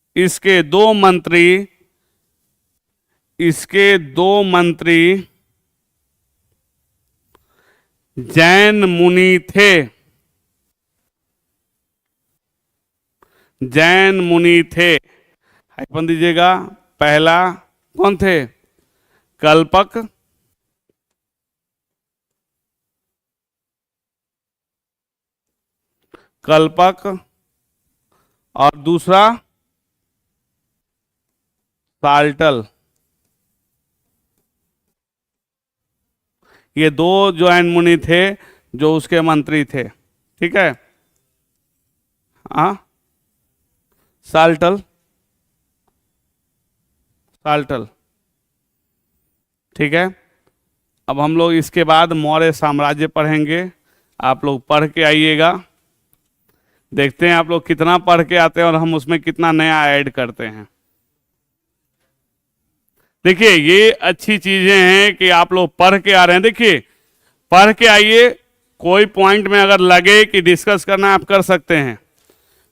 इसके दो मंत्री जैन मुनि थे। जैन मुनि थे, हाइफन दीजिएगा। पहला कौन थे? कल्पक, कल्पक, और दूसरा साल्टल। ये दो जैन मुनि थे जो उसके मंत्री थे। ठीक है, हाँ, साल्टल, साल्टल। ठीक है, अब हम लोग इसके बाद मौर्य साम्राज्य पढ़ेंगे। आप लोग पढ़ के आइएगा, देखते हैं आप लोग कितना पढ़ के आते हैं और हम उसमें कितना नया ऐड करते हैं। देखिए, ये अच्छी चीजें हैं कि आप लोग पढ़ के आ रहे हैं। देखिए, पढ़ के आइए, कोई पॉइंट में अगर लगे कि डिस्कस करना, आप कर सकते हैं।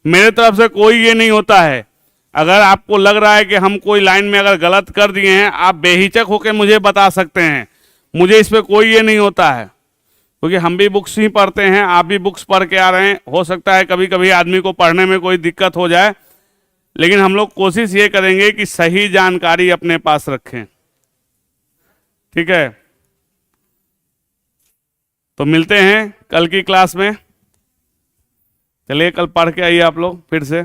मेरे तरफ से कोई ये नहीं होता है। अगर आपको लग रहा है कि हम कोई लाइन में अगर गलत कर दिए हैं, आप बेहिचक होकर मुझे बता सकते हैं। मुझे इस पे कोई ये नहीं होता है, क्योंकि हम भी बुक्स ही पढ़ते हैं, आप भी बुक्स पढ़ के आ रहे हैं। हो सकता है कभी कभी आदमी को पढ़ने में कोई दिक्कत हो जाए, लेकिन हम लोग कोशिश ये करेंगे कि सही जानकारी अपने पास रखें। ठीक है, तो मिलते हैं कल की क्लास में। चलिए, कल पढ़ के आइए आप लोग फिर से।